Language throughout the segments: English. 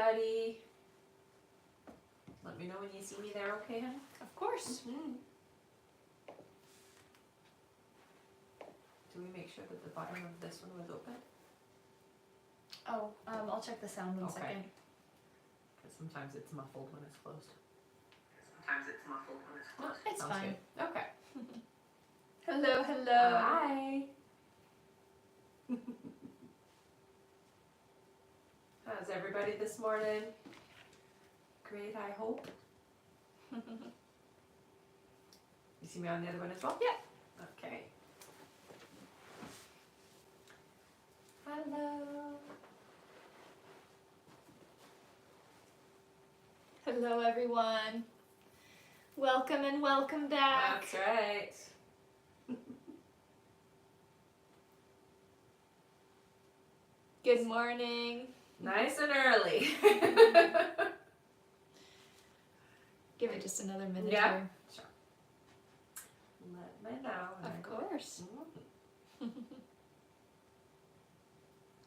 everybody. Let me know when you see me there, okay, honey? Of course. Mm-hmm. Do we make sure that the bottom of this one was open? Oh, I'll check the sound one Okay. second. Because sometimes it's muffled when it's closed. It's Sounds fine. good. Okay. Hello, hello. Hi. How's everybody this morning? Great, I hope. You see me on the other one as well? Yeah. Okay. Hello. Hello, everyone. Welcome and welcome back. That's right. Good morning. Nice and early. Give it just another minute Yeah. here. Sure. Let me know. Of course. Mhm.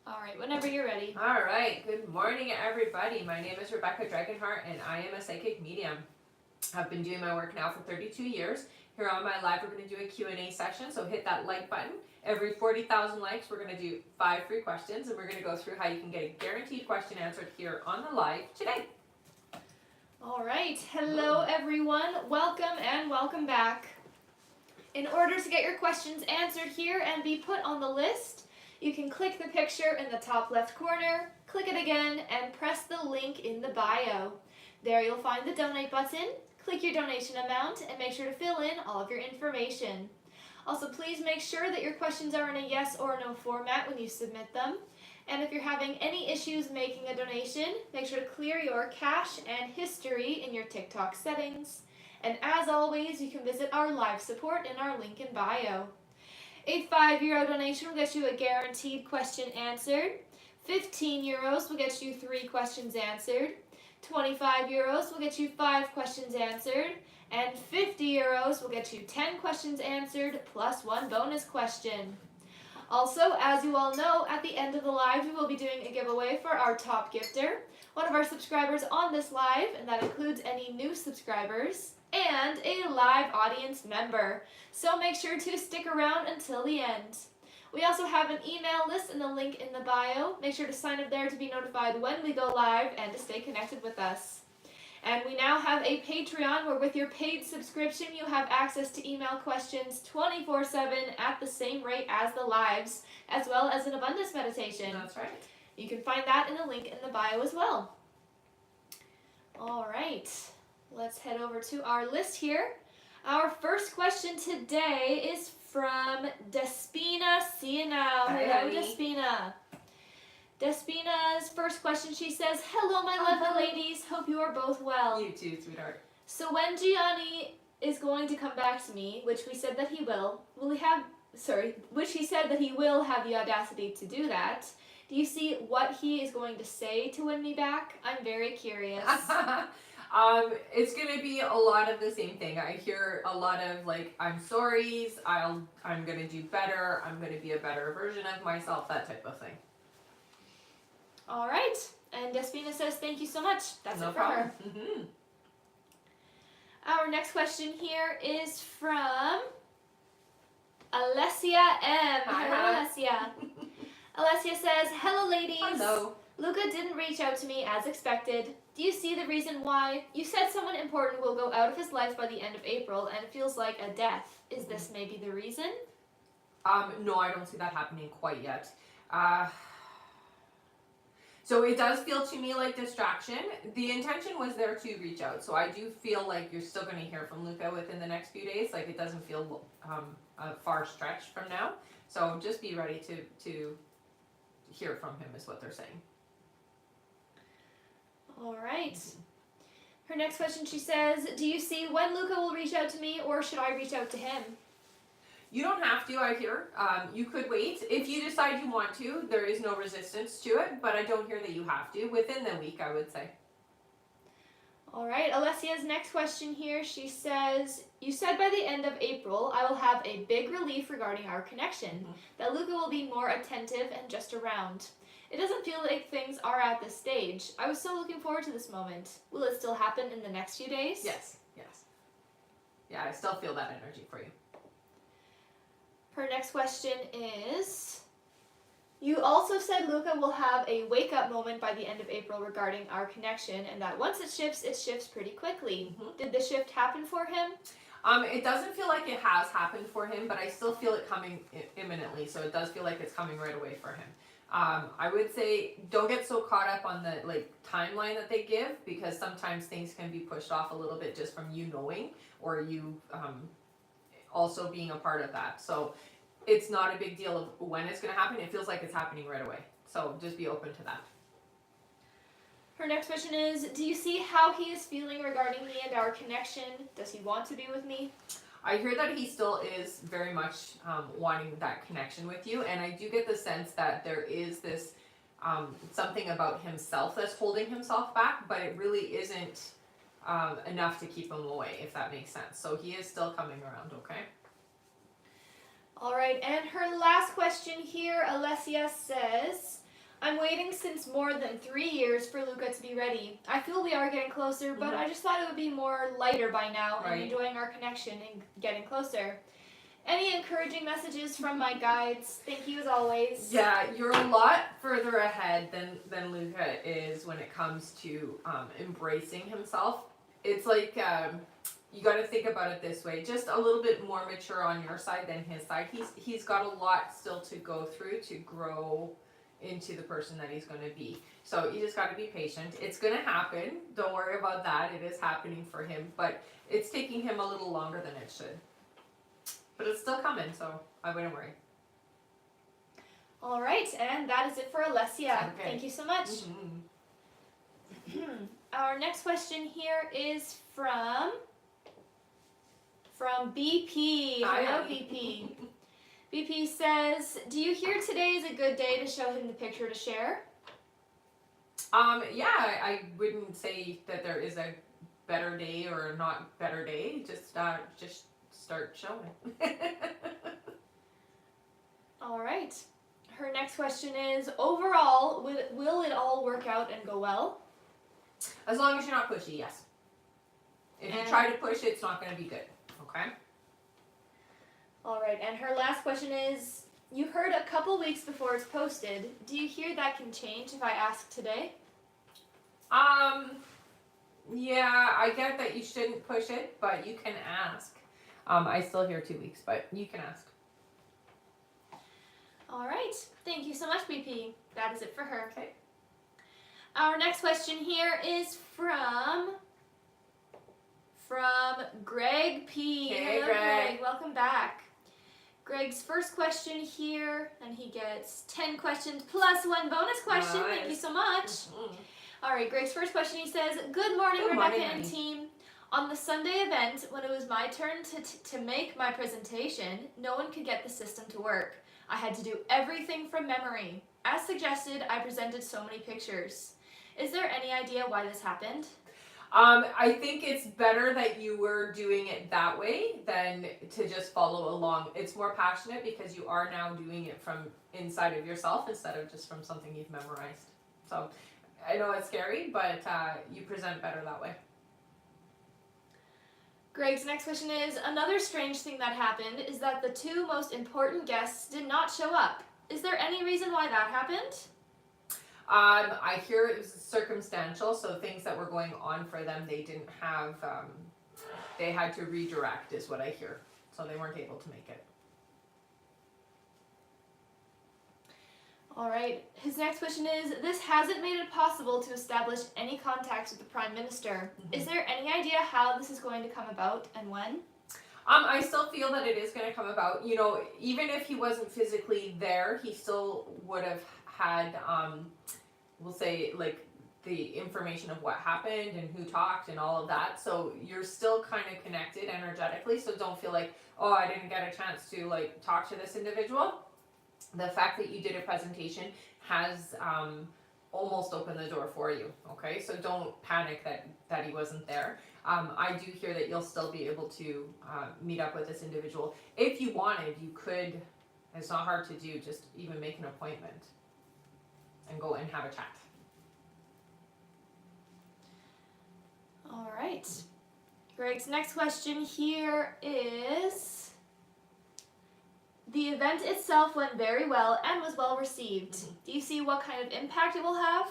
All right, whenever you're ready. All right. Good morning, everybody. My name is Rebecca Dragonheart, and I am a psychic medium. I've been doing my work now for 32 years. Here on my live, we're going to do a Q&A session, so hit that like button. Every 40,000 likes, we're going to do 5 free questions, and we're going to go through how you can get a guaranteed question answered here on the live today. All right, hello everyone. Welcome and welcome back. In order to get your questions answered here and be put on the list, you can click the picture in the top left corner, click it again, and press the link in the bio. There you'll find the donate button. Click your donation amount and make sure to fill in all of your information. Also, please make sure that your questions are in a yes or no format when you submit them. And if you're having any issues making a donation, make sure to clear your cache and history in your TikTok settings. And as always, you can visit our live support in our link in bio. A €5 donation will get you a guaranteed question answered. €15 will get you 3 questions answered. €25 will get you 5 questions answered, and €50 will get you 10 questions answered plus 1 bonus question. Also, as you all know, at the end of the live, we will be doing a giveaway for our top gifter, one of our subscribers on this live, and that includes any new subscribers, and a live audience member. So make sure to stick around until the end. We also have an email list in the link in the bio. Make sure to sign up there to be notified when we go live and to stay connected with us. And we now have a Patreon where with your paid subscription you have access to email questions 24/7 at the same rate as the lives, as well as an abundance meditation. That's right. You can find that in the link in the bio as well. All right, let's head over to our list here. Our first question today is from Despina Sienau. Hi, Hello, honey. Despina. Despina's first question, she says, "Hello, my lovely ladies. Hope you are both well. You too, sweetheart. So when Gianni is going to come back to me, which we said that he will which he said that he will have the audacity to do that, do you see what he is going to say to win me back? I'm very curious." It's gonna be a lot of the same thing. I hear a lot of like, I'm sorry's, I'm gonna do better, I'm gonna be a better version of myself, that type of thing. All right, and Despina says thank you so much. That's No it for problem. her. Mm-hmm. Our next question here is from Alessia M. Hi, Hello, hi. Alessia. Alessia says, "Hello, ladies. Hello. Luca didn't reach out to me as expected. Do you see the reason why? You said someone important will go out of his life by the end of April, and it feels like a death. Is this maybe the reason?" No, I don't see that happening quite yet. So it does feel to me like distraction. The intention was there to reach out, so I do feel like you're still going to hear from Luca within the next few days. Like, it doesn't feel a far stretch from now. So just be ready to hear from him is what they're saying. All right. Her next question, she says, "Do you see when Luca will reach out to me, or should I reach out to him?" You don't have to, I hear. You could wait. If you decide you want to, there is no resistance to it, but I don't hear that you have to. Within the week, I would say. All right, Alessia's next question here, she says, "You said by the end of April, I will have a big relief regarding our connection, that Luca will be more attentive and just around. It doesn't feel like things are at this stage. I was so looking forward to this moment. Will it still happen in the next few days? Yes. Yeah, I still feel that energy for you. Her next question is, you also said Luca will have a wake-up moment by the end of April regarding our connection, and that once it shifts pretty quickly. Mm-hmm. Did the shift happen for him? It doesn't feel like it has happened for him, but I still feel it coming imminently, so it does feel like it's coming right away for him. I would say don't get so caught up on the timeline that they give, because sometimes things can be pushed off a little bit just from you knowing, or you also being a part of that. So it's not a big deal of when it's going to happen. It feels like it's happening right away. So just be open to that. Her next question is, do you see how he is feeling regarding me and our connection? Does he want to be with me? I hear that he still is very much wanting that connection with you, and I do get the sense that there is this something about himself that's holding himself back, but it really isn't enough to keep him away, if that makes sense. So he is still coming around, okay? All right, and her last question here, Alessia says, I'm waiting since more than 3 years for Luca to be ready. I feel we are getting closer, but I just thought it would be more lighter by now and enjoying our connection and getting closer. Any encouraging messages from my guides? Thank you as always. Yeah, you're a lot further ahead than Luca is when it comes to embracing himself. It's like you got to think about it this way, just a little bit more mature on your side than his side. He's got a lot still to go through to grow into the person that he's going to be. So you just got to be patient. It's going to happen. Don't worry about that. It is happening for him, but it's taking him a little longer than it should. But it's still coming, so I wouldn't worry. All right, and that is it for Alessia. Okay. Thank you so much. Our next question here is from BP. Hello, BP. BP says, do you hear today is a good day to show him the picture to share? Yeah, I wouldn't say that there is a better day or not better day. Just start showing. All right. Her next question is, overall, will it all work out and go well? As long as you're not pushy, yes. If you try to push it, it's not going to be good. Okay? All right, and her last question is, you heard a couple weeks before it's posted. Do you hear that can change if I ask today? Yeah, I get that you shouldn't push it, but you can ask. I still hear 2 weeks, but you can ask. All right, thank you so much, BP. That is it for her. Okay. Our next question here is from Greg P. Hey, Hello, Greg. Welcome back. Greg's first question here, and he gets 10 questions plus 1 bonus question. Nice. Thank you so much. All right, Greg's first question, he says, Good morning, Rebecca and team. On the Sunday event, when it was my turn to make my presentation, no one could get the system to work. I had to do everything from memory. As suggested, I presented so many pictures. Is there any idea why this happened? I think it's better that you were doing it that way than to just follow along. It's more passionate because you are now doing it from inside of yourself instead of just from something you've memorized. So I know it's scary, but you present better that way. Greg's next question is, another strange thing that happened is that the 2 most important guests did not show up. Is there any reason why that happened? I hear it was circumstantial, so things that were going on for them, they didn't have, they had to redirect is what I hear. So they weren't able to make it. All right, his next question is, this hasn't made it possible to establish any contacts with the Prime Minister. Is there any idea how this is going to come about and when? I still feel that it is going to come about. You know, even if he wasn't physically there, he still would have had, we'll say, like, the information of what happened and who talked and all of that. So you're still kind of connected energetically. So don't feel like, oh, I didn't get a chance to, like, talk to this individual. The fact that you did a presentation has almost opened the door for you, okay? So don't panic that he wasn't there. I do hear that you'll still be able to meet up with this individual. If you wanted, you could, it's not hard to do, just even make an appointment. and go and have a chat. All right. Greg's next question here is, the event itself went very well and was well received. Do you see what kind of impact it will have?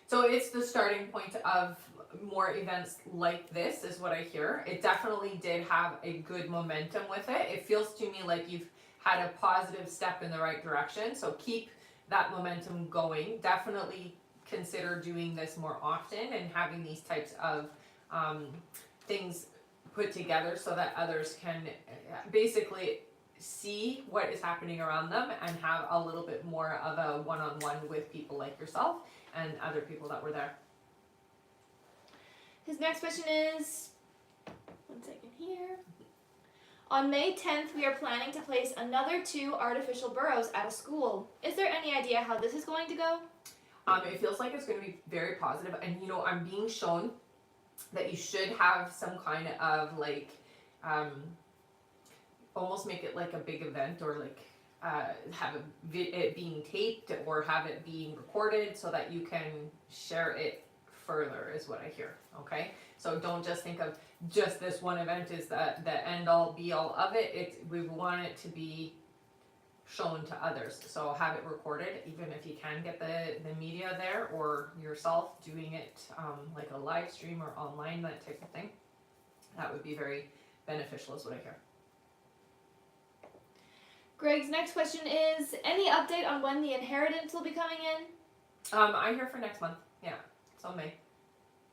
So it's the starting point of more events like this, is what I hear. It definitely did have a good momentum with it. It feels to me like you've had a positive step in the right direction. So keep that momentum going. Definitely consider doing this more often and having these types of things put together so that others can basically see what is happening around them and have a little bit more of a one-on-one with people like yourself and other people that were there. His next question is, one second here. On May 10th, we are planning to place another 2 artificial burrows at a school. Is there any idea how this is going to go? It feels like it's going to be very positive, and I'm being shown that you should have some kind of like almost make it like a big event, or like have it being taped or have it being recorded so that you can share it further, is what I hear. Okay, so don't just think of just this one event is the end all be all of it. We want it to be shown to others, so have it recorded, even if you can get the media there or yourself doing it like a live stream or online, that type of thing. That would be very beneficial, is what I hear. Greg's next question is, any update on when the inheritance will be coming in? I hear for next month. Yeah, so May.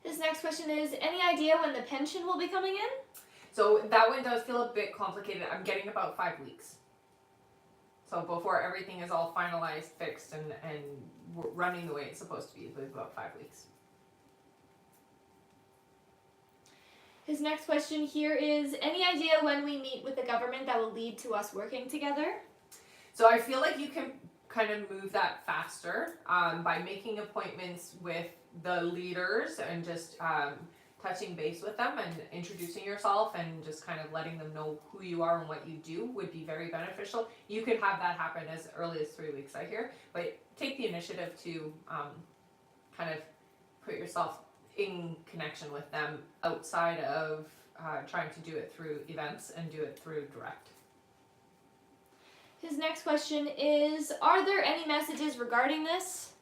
His next question is, any idea when the pension will be coming in? So that one does feel a bit complicated. I'm getting about 5 weeks. So before everything is all finalized, fixed, and running the way it's supposed to be, it's about 5 weeks. His next question here is, any idea when we meet with the government that will lead to us working together? So I feel like you can kind of move that faster by making appointments with the leaders and just touching base with them and introducing yourself and just kind of letting them know who you are and what you do would be very beneficial. You could have that happen as early as 3 weeks, I hear, but take the initiative to kind of put yourself in connection with them outside of trying to do it through events, and do it through direct. His next question is, are there any messages regarding this?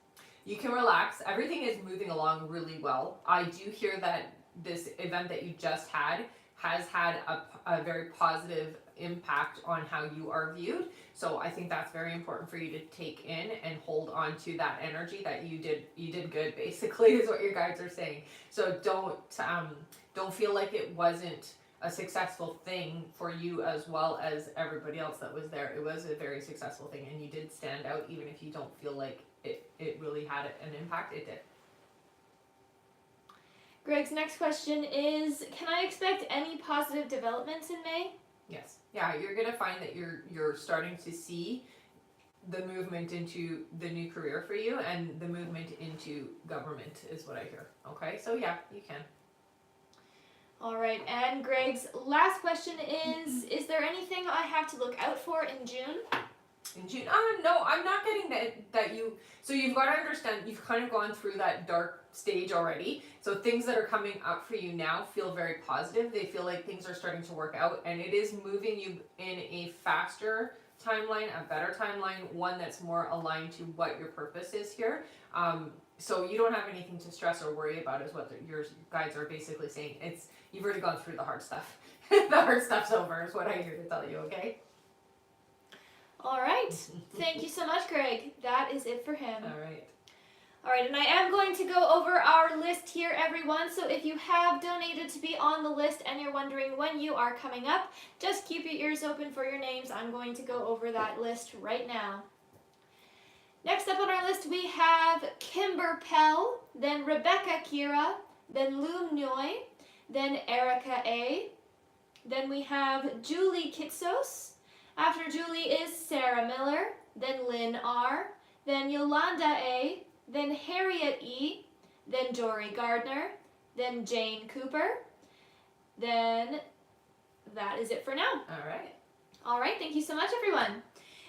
You can relax. Everything is moving along really well. I do hear that this event that you just had has had a very positive impact on how you are viewed. So I think that's very important for you to take in and hold on to that energy that you did good, basically, is what your guides are saying. So don't feel like it wasn't a successful thing for you as well as everybody else that was there. It was a very successful thing, and you did stand out, even if you don't feel like it really had an impact. It did. Greg's next question is, can I expect any positive developments in May? Yes. Yeah, you're gonna find that you're starting to see the movement into the new career for you, and the movement into government is what I hear. Okay, so yeah, you can. All right, and Greg's last question is there anything I have to look out for in June? In June? No, I'm not getting that you, so you've got to understand, you've kind of gone through that dark stage already. So things that are coming up for you now feel very positive. They feel like things are starting to work out, and it is moving you in a faster timeline, a better timeline, one that's more aligned to what your purpose is here. So you don't have anything to stress or worry about, is what your guides are basically saying. You've already gone through the hard stuff. The hard stuff's over, is what I hear to tell you, okay? All right. Thank you so much, Greg. That is it for him. All right. All right, and I am going to go over our list here, everyone. So if you have donated to be on the list and you're wondering when you are coming up, just keep your ears open for your names. I'm going to go over that list right now. Next up on our list, we have Kimber Pell, then Rebecca Kira, then Lou Noy, then Erica A. Then we have Julie Kitsos. After Julie is Sarah Miller, then Lynn R., then Yolanda A., then Harriet E., then Dory Gardner, then Jane Cooper. Then that is it for now. All right. All right, thank you so much, everyone.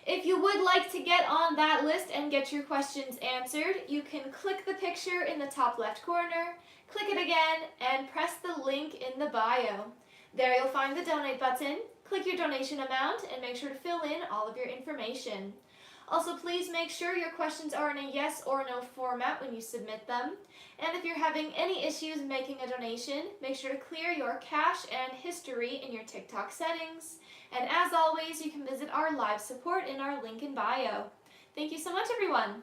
If you would like to get on that list and get your questions answered, you can click the picture in the top left corner, click it again, and press the link in the bio. There you'll find the donate button, click your donation amount, and make sure to fill in all of your information. Also, please make sure your questions are in a yes or no format when you submit them. And if you're having any issues making a donation, make sure to clear your cache and history in your TikTok settings. And as always, you can visit our live support in our link in bio. Thank you so much, everyone.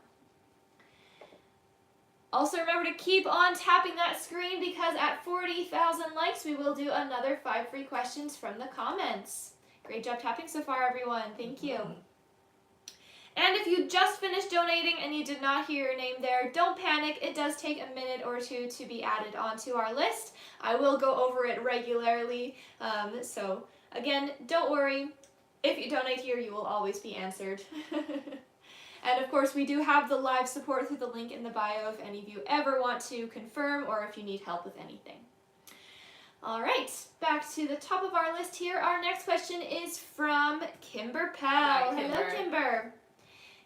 Also, remember to keep on tapping that screen because at 40,000 likes, we will do another 5 free questions from the comments. Great job tapping so far, everyone. Thank you. And if you just finished donating and you did not hear your name there, don't panic. It does take a minute or two to be added onto our list. I will go over it regularly. So again, don't worry. If you donate here, you will always be answered. And of course, we do have the live support through the link in the bio if any of you ever want to confirm or if you need help with anything. All right, back to the top of our list here. Our next question is from Kimber Pell. Hi, Kimber. Hello, Kimber.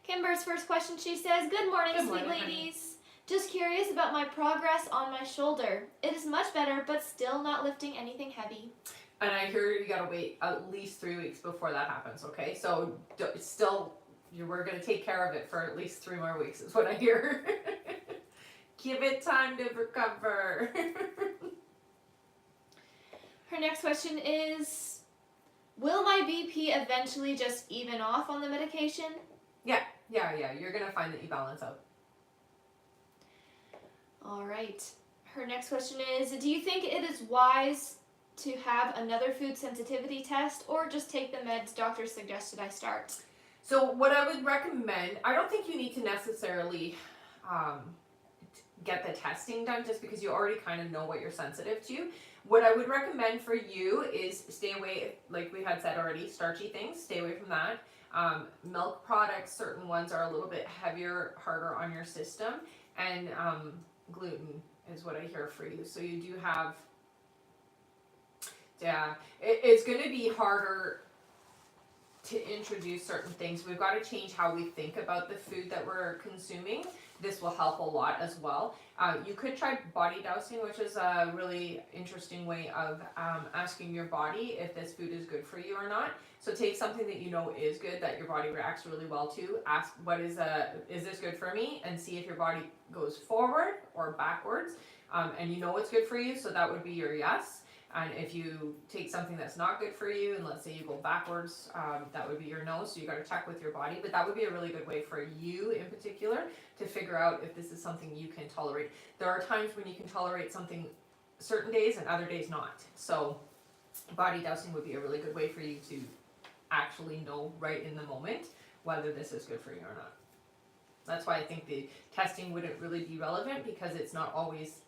Kimber's first question, she says, Good morning, sweet ladies. Just curious about my progress on my shoulder. It is much better, but still not lifting anything heavy. And I hear you gotta wait at least 3 weeks before that happens, okay? So we're gonna take care of it for at least 3 more weeks is what I hear. Give it time to recover. Her next question is, will my BP eventually just even off on the medication? Yeah, you're gonna find that you balance out. All right. Her next question is, do you think it is wise to have another food sensitivity test or just take the meds doctor suggested I start? So what I would recommend, I don't think you need to necessarily get the testing done just because you already kind of know what you're sensitive to. What I would recommend for you is stay away, like we had said already, starchy things, stay away from that. Milk products, certain ones are a little bit heavier, harder on your system, and gluten is what I hear for you. So you do have, it's going to be harder to introduce certain things. We've got to change how we think about the food that we're consuming. This will help a lot as well. You could try body dowsing, which is a really interesting way of asking your body if this food is good for you or not. So take something that you know is good, that your body reacts really well to. Ask, is this good for me? And see if your body goes forward or backwards. And you know it's good for you, so that would be your yes. And if you take something that's not good for you, and let's say you go backwards, that would be your no. So you got to check with your body. But that would be a really good way for you in particular to figure out if this is something you can tolerate. There are times when you can tolerate something certain days and other days not. So body dowsing would be a really good way for you to actually know right in the moment whether this is good for you or not. That's why I think the testing wouldn't really be relevant, because it's not always,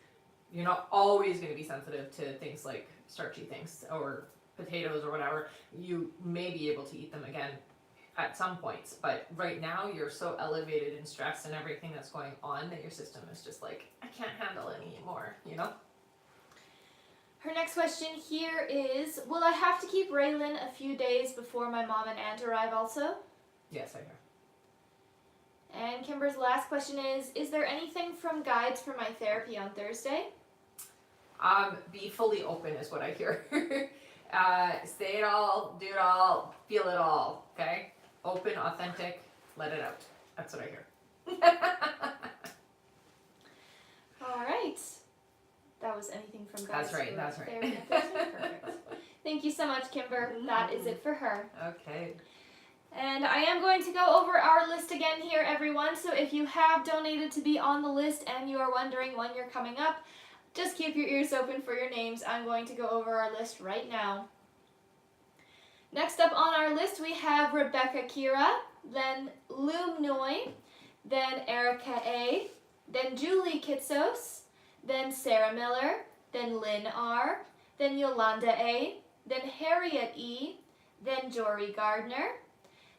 you're not always going to be sensitive to things like starchy things or potatoes or whatever. You may be able to eat them again at some points, but right now you're so elevated in stress and everything that's going on that your system is just like, I can't handle any more, you know? Her next question here is, will I have to keep Raylan a few days before my mom and aunt arrive also? Yes, I hear. And Kimber's last question is there anything from guides for my therapy on Thursday? Be fully open is what I hear. Say it all, do it all, feel it all, okay? Open, authentic, let it out. That's what I hear. All right. That was anything from guides. That's right, that's right. Therapy on Thursday. Perfect. Thank you so much, Kimber. That is it for her. Okay. And I am going to go over our list again here, everyone. So if you have donated to be on the list and you are wondering when you're coming up, just keep your ears open for your names. I'm going to go over our list right now. Next up on our list, we have Rebecca Kira, then Loom Noi, then Erica A, then Julie Kitsos, then Sarah Miller, then Lynn R, then Yolanda A, then Harriet E, then Jory Gardner,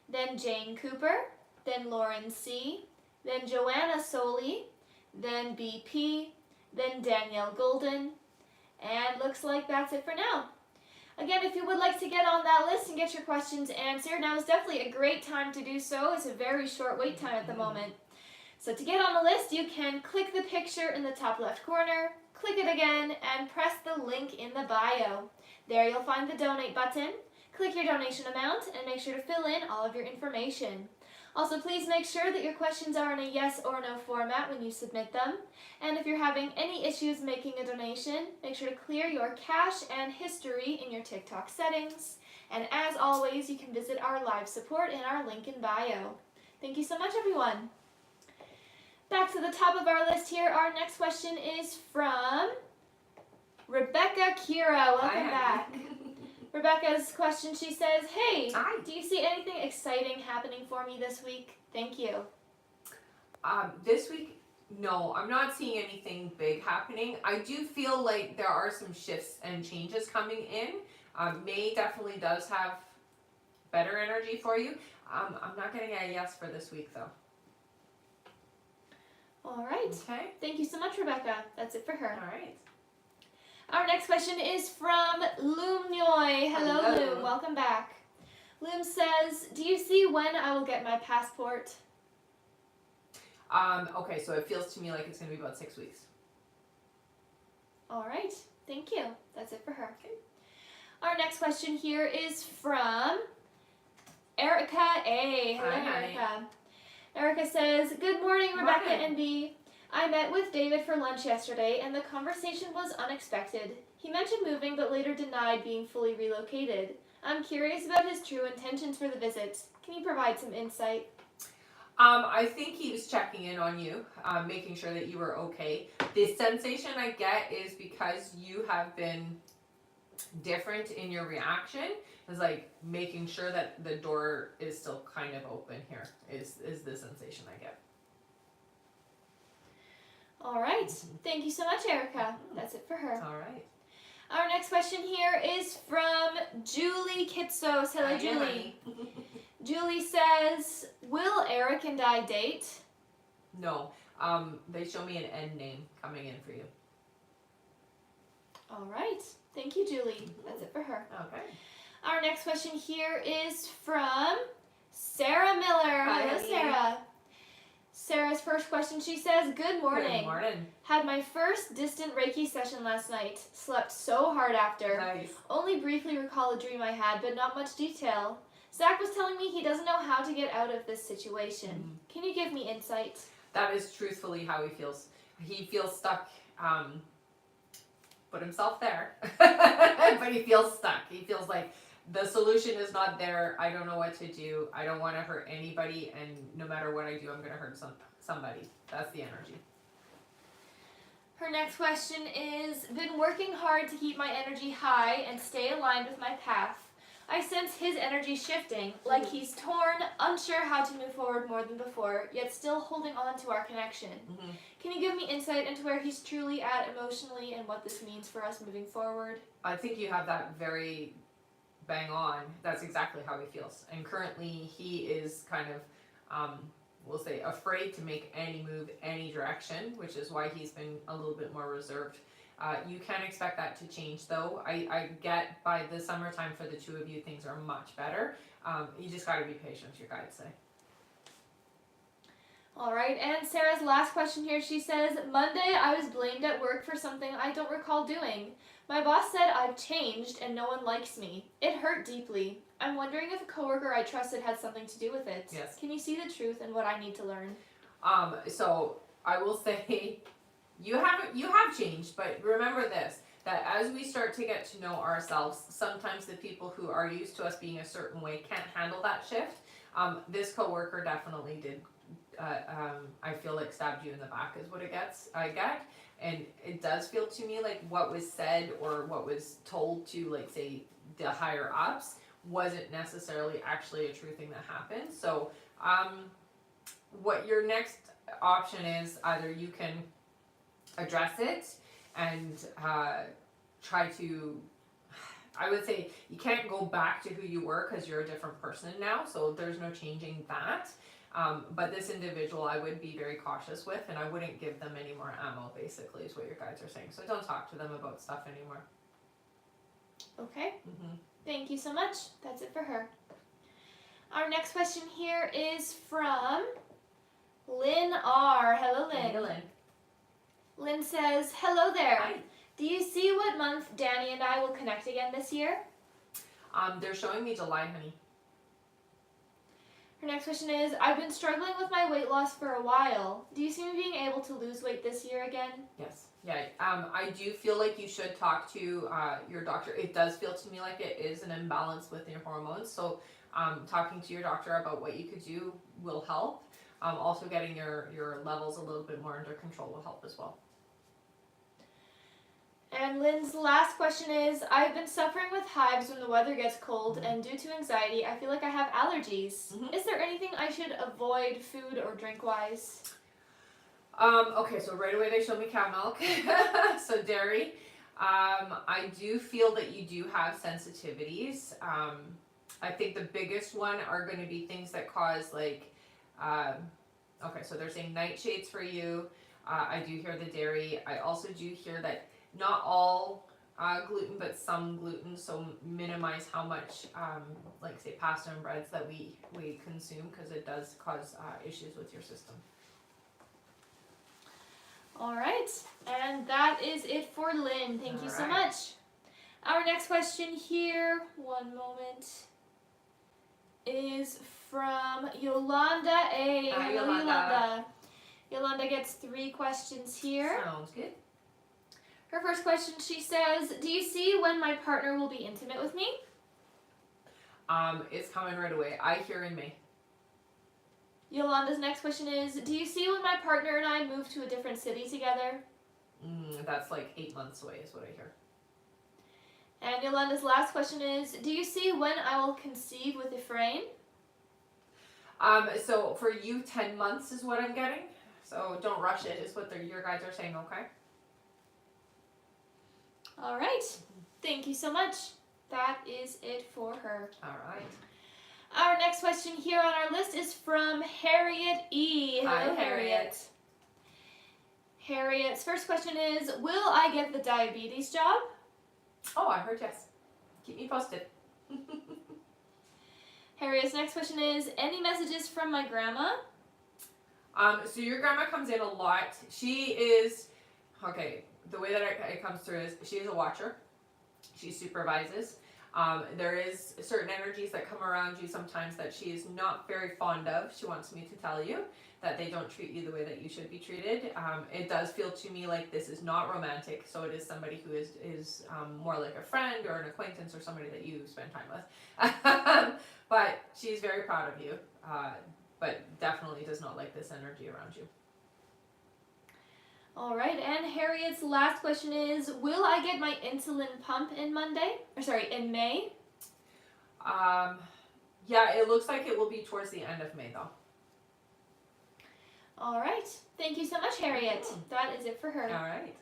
then Jane Cooper, then Lauren C, then Joanna Soley, then BP, then Danielle Golden, and looks like that's it for now. Again, if you would like to get on that list and get your questions answered, now is definitely a great time to do so. It's a very short wait time at the moment. So to get on the list, you can click the picture in the top left corner, click it again, and press the link in the bio. There you'll find the donate button. Click your donation amount and make sure to fill in all of your information. Also, please make sure that your questions are in a yes or no format when you submit them. And if you're having any issues making a donation, make sure to clear your cache and history in your TikTok settings. And as always, you can visit our live support in our link in bio. Thank you so much, everyone. Back to the top of our list here, our next question is from Rebecca Kira. Welcome back. Rebecca's question, she says, hey, Hi. do you see anything exciting happening for me this week? Thank you. This week, no, I'm not seeing anything big happening. I do feel like there are some shifts and changes coming in. May definitely does have better energy for you. I'm not getting a yes for this week, though. All right. Okay. Thank you so much, Rebecca. That's it for her. All right. Our next question is from Loom Nyoy. Hello, Hello. Loom. Welcome back. Loom says, do you see when I will get my passport? Okay, so it feels to me like it's going to be about 6 weeks. All right. Thank you. That's it for her. Okay. Our next question here is from Erica A. Hello, Hi. Erica. Erica says, good morning, Rebecca Morning. and B. I met with David for lunch yesterday, and the conversation was unexpected. He mentioned moving, but later denied being fully relocated. I'm curious about his true intentions for the visit. Can you provide some insight? I think he was checking in on you, making sure that you were okay. The sensation I get is because you have been different in your reaction, is like making sure that the door is still kind of open here, is the sensation I get. All right. Thank you so much, Erica. That's it for her. All right. Our next question here is from Julie Kitsos. Hello, Hi, Julie. honey. Julie says, will Eric and I date? No. They show me an end name coming in for you. All right. Thank you, Julie. That's it for her. Okay. Our next question here is from Sarah Miller. Hi, Hello, honey. Sarah. Sarah's first question, she says, good morning. Good morning. Had my first distant Reiki session last night. Slept so hard after. Nice. Only briefly recall a dream I had, but not much detail. Zach was telling me he doesn't know how to get out of this situation. Can you give me insight? That is truthfully how he feels. He feels stuck. Put himself there, but he feels stuck. He feels like the solution is not there. I don't know what to do. I don't want to hurt anybody, and no matter what I do, I'm going to hurt somebody. That's the energy. Her next question is, been working hard to keep my energy high and stay aligned with my path. I sense his energy shifting, like he's torn, unsure how to move forward more than before, yet still holding on to our connection. Can you give me insight into where he's truly at emotionally and what this means for us moving forward? I think you have that very bang on. That's exactly how he feels. And currently he is kind of, we'll say, afraid to make any move, any direction, which is why he's been a little bit more reserved. You can expect that to change, though. I get by the summertime for the two of you, things are much better. You just got to be patient, your guides say. All right, and Sarah's last question here, she says, Monday I was blamed at work for something I don't recall doing. My boss said I've changed and no one likes me. It hurt deeply. I'm wondering if a coworker I trusted had something to do with it. Yes. Can you see the truth and what I need to learn? So I will say you have changed, but remember this, that as we start to get to know ourselves, sometimes the people who are used to us being a certain way can't handle that shift. This coworker definitely did. I feel like stabbed you in the back is what I get, and it does feel to me like what was said or what was told to, like, say, the higher ups wasn't necessarily actually a true thing that happened. So what your next option is, either you can address it and try to, I would say you can't go back to who you were because you're a different person now, so there's no changing that. But this individual I would be very cautious with, and I wouldn't give them any more ammo, basically, is what your guides are saying. So don't talk to them about stuff anymore. Okay. Mm-hmm. Thank you so much. That's it for her. Our next question here is from Lynn R. Hello, Lynn. Hey, Lynn. Lynn says, hello there. Hi. Do you see what month Danny and I will connect again this year? They're showing me July, honey. Her next question is, I've been struggling with my weight loss for a while. Do you see me being able to lose weight this year again? Yes. Yeah. I do feel like you should talk to your doctor. It does feel to me like it is an imbalance with your hormones. So talking to your doctor about what you could do will help. Also getting your levels a little bit more under control will help as well. And Lynn's last question is, I've been suffering with hives when the weather gets cold, Mm-hmm. and due to anxiety, I feel like I have allergies. Mm-hmm. Is there anything I should avoid food or drink-wise? Okay, so right away they showed me cow milk, so dairy. I do feel that you do have sensitivities. I think the biggest one are going to be things that cause like, okay, so they're saying nightshades for you. I do hear the dairy. I also do hear that not all gluten, but some gluten, so minimize how much, like say pasta and breads that we consume, because it does cause issues with your system. All right, and that is it for Lynn. Thank you so All right. much. Our next question here, one moment, is from Yolanda A. Hi, Hello, Yolanda. Yolanda. Yolanda gets 3 questions here. Sounds good. Her first question, she says, do you see when my partner will be intimate with me? It's coming right away. I hear in May. Yolanda's next question is, do you see when my partner and I move to a different city together? That's like 8 months away is what I hear. And Yolanda's last question is, do you see when I will conceive with Ephraim? So for you, 10 months is what I'm getting. So don't rush it, is what your guys are saying, okay? All right. Thank you so much. That is it for her. All right. Our next question here on our list is from Harriet E. Hello, Hi, Harriet. Harriet's first question is, will I get the diabetes job? Oh, I heard yes. Keep me posted. Harriet's next question is, any messages from my grandma? So your grandma comes in a lot. She is, okay, the way that it comes through is she is a watcher. She supervises. There is certain energies that come around you sometimes that she is not very fond of. She wants me to tell you that they don't treat you the way that you should be treated. It does feel to me like this is not romantic, so it is somebody who is more like a friend or an acquaintance or somebody that you spend time with. But she's very proud of you, but definitely does not like this energy around you. All right, and Harriet's last question is, will I get my insulin pump in May? Yeah, it looks like it will be towards the end of May though. All right, thank you so much, Harriet. That is it for her. All right.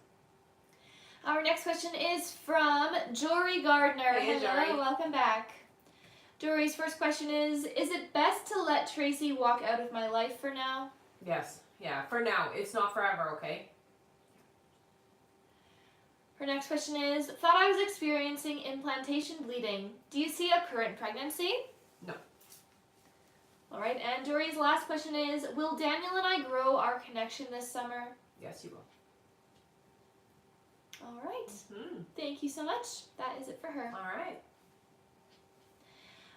Our next question is from Jory Gardner. Hey, Hello, Jory. welcome back. Jory's first question is it best to let Tracy walk out of my life for now? Yes, yeah, for now. It's not forever, okay? Her next question is, thought I was experiencing implantation bleeding. Do you see a current pregnancy? No. All right, and Jory's last question is, will Daniel and I grow our connection this summer? Yes, you will. All right, Mm-hmm. thank you so much. That is it for her. All right.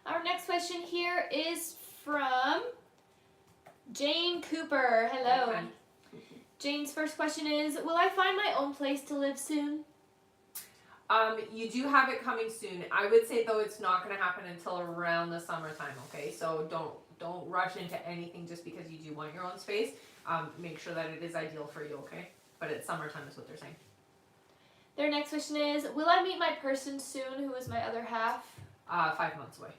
Our next question here is from Jane Cooper. Hello. Okay. Jane's first question is, will I find my own place to live soon? You do have it coming soon. I would say though it's not going to happen until around the summertime, okay? So don't rush into anything just because you do want your own space. Make sure that it is ideal for you, okay? But it's summertime is what they're saying. Their next question is, will I meet my person soon who is my other half? 5 months away.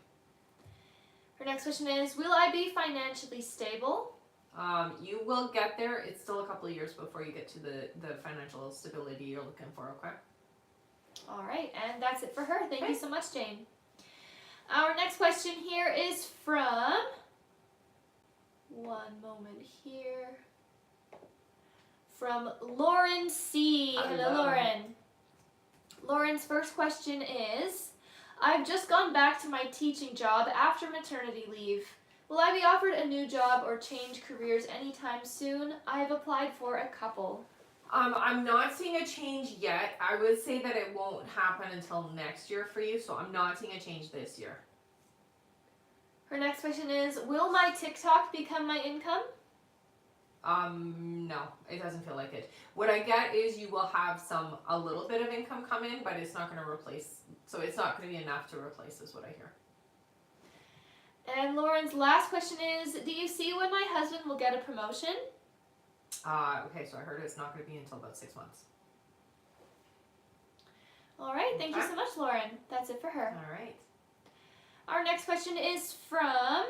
Her next question is, will I be financially stable? You will get there. It's still a couple of years before you get to the financial stability you're looking for, okay? All right, and that's it for her. Thank you Okay. so much, Jane. Our next question here is from, one moment here, from Lauren C. Hello, Hello. Lauren. Lauren's first question is, I've just gone back to my teaching job after maternity leave. Will I be offered a new job or change careers anytime soon? I have applied for a couple. I'm not seeing a change yet. I would say that it won't happen until next year for you, so I'm not seeing a change this year. Her next question is, will my TikTok become my income? No, it doesn't feel like it. What I get is you will have a little bit of income come in, but it's not going to replace, so it's not going to be enough to replace is what I hear. And Lauren's last question is, do you see when my husband will get a promotion? Okay, so I heard it's not going to be until about 6 months. All right, thank you so much, Lauren. That's it for her. All right. Our next question is from,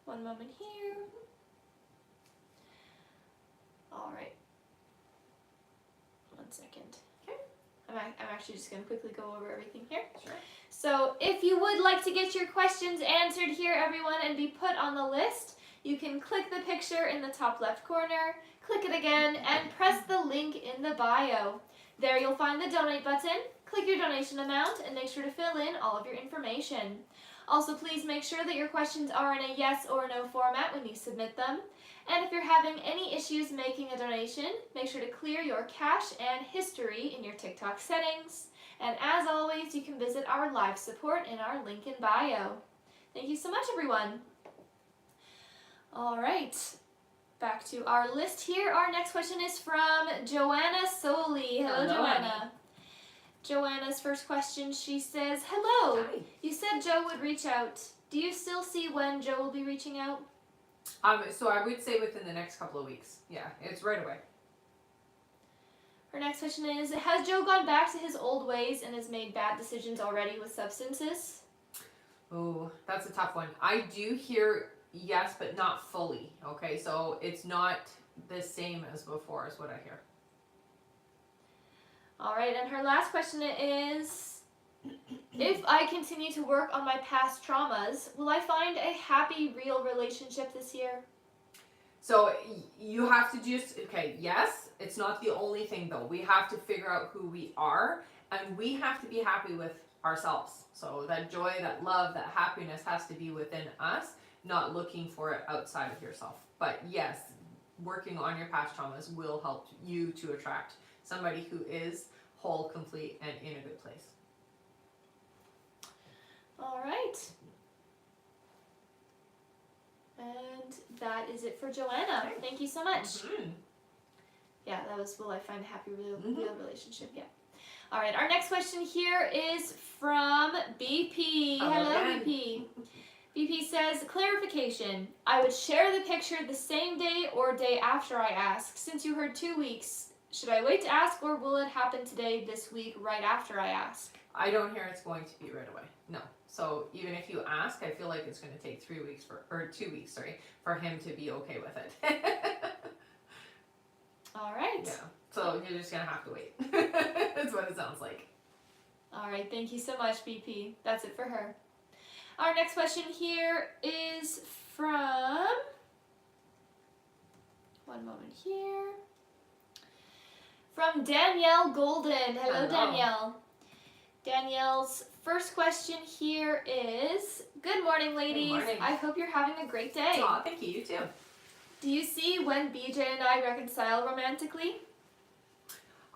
one moment here. All right. 1 second. Okay. I'm actually just going to quickly go over everything here. Sure. So if you would like to get your questions answered here, everyone, and be put on the list, you can click the picture in the top left corner, click it again, and press the link in the bio. There you'll find the donate button, click your donation amount, and make sure to fill in all of your information. Also, please make sure that your questions are in a yes or no format when you submit them. And if you're having any issues making a donation, make sure to clear your cache and history in your TikTok settings. And as always, you can visit our live support in our link in bio. Thank you so much, everyone. All right, back to our list here. Our next question is from Joanna Soli. Hello, Joanna. Joanna's first question, she says, hello. Hi. You said Joe would reach out. Do you still see when Joe will be reaching out? So I would say within the next couple of weeks. Yeah, it's right away. Her next question is, has Joe gone back to his old ways and has made bad decisions already with substances? Oh, that's a tough one. I do hear yes, but not fully. Okay, so it's not the same as before is what I hear. All right, and her last question is, if I continue to work on my past traumas, will I find a happy, real relationship this year? So you have to just, okay, yes, it's not the only thing though. We have to figure out who we are, and we have to be happy with ourselves. So that joy, that love, that happiness has to be within us, not looking for it outside of yourself. But yes, working on your past traumas will help you to attract somebody who is whole, complete, and in a good place. All right. And that is it for Joanna. Okay. Thank you so much. Mm-hmm. Yeah, that was, will I find a happy, real relationship? Yeah. All right, our next question here is from BP. Hello, BP. BP says, clarification. I would share the picture the same day or day after I ask. Since you heard 2 weeks, should I wait to ask, or will it happen today, this week, right after I ask? I don't hear it's going to be right away. No. So even if you ask, I feel like it's going to take 2 weeks for him to be okay with it. All right. Yeah. So you're just going to have to wait. That's what it sounds like. All right. Thank you so much, BP. That's it for her. Our next question here is from, one moment here, from Danielle Golden. Hello, Danielle. Danielle's first question here is, good morning, ladies. Good morning. I hope you're having a great day. Aw, thank you. You too. Do you see when BJ and I reconcile romantically?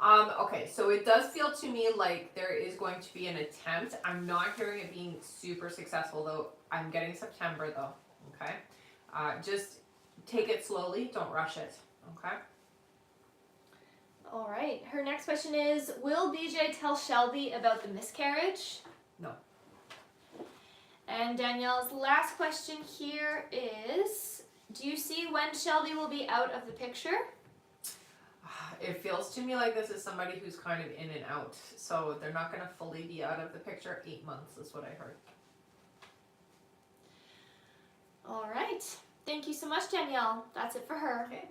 Okay, so it does feel to me like there is going to be an attempt. I'm not hearing it being super successful though. I'm getting September though, okay? Just take it slowly, don't rush it, okay? All right, her next question is, will BJ tell Shelby about the miscarriage? No. And Danielle's last question here is, do you see when Shelby will be out of the picture? It feels to me like this is somebody who's kind of in and out. So they're not going to fully be out of the picture. 8 months is what I heard. All right. Thank you so much, Danielle. That's it for her. Okay.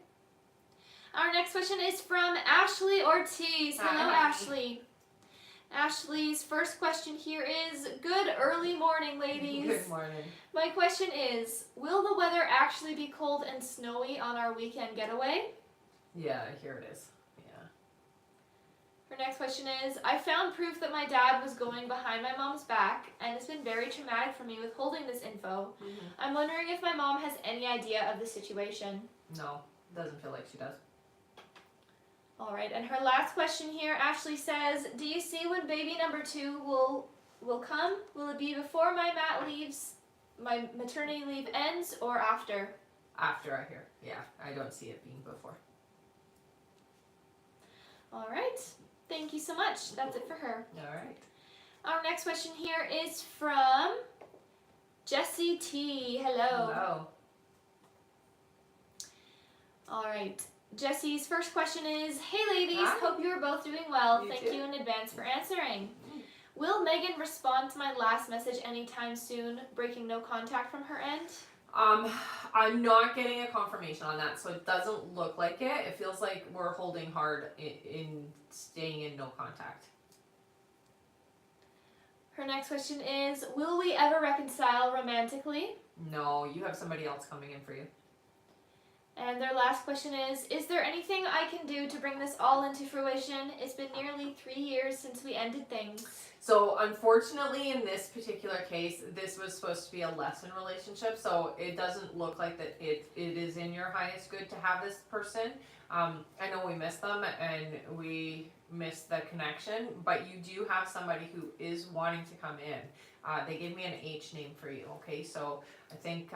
Our next question is from Ashley Ortiz. Hello, Hi. Ashley. Ashley's first question here is, good early morning, ladies. Good morning. My question is, will the weather actually be cold and snowy on our weekend getaway? Yeah, here it is. Her next question is, I found proof that my dad was going behind my mom's back, and it's been very traumatic for me withholding this info. I'm wondering if my mom has any idea of the situation. No, doesn't feel like she does. All right, and her last question here, Ashley says, do you see when baby number 2 will come? Will it be before my maternity leave ends, or after? After, I hear. Yeah, I don't see it being before. All right, thank you so much. That's it for her. All right. Our next question here is from Jessie T. Hello. Hello. All right. Jesse's first question is, hey ladies, Hi. hope you are both doing well. You Thank too. you in advance for answering. Will Megan respond to my last message anytime soon, breaking no contact from her end? I'm not getting a confirmation on that, so it doesn't look like it. It feels like we're holding hard in staying in no contact. Her next question is, will we ever reconcile romantically? No, you have somebody else coming in for you. And their last question is there anything I can do to bring this all into fruition? It's been nearly 3 years since we ended things. So unfortunately, in this particular case, this was supposed to be a lesson relationship, so it doesn't look like that it is in your highest good to have this person. I know we miss them and we miss the connection, but you do have somebody who is wanting to come in. They gave me an H name for you, okay? So I think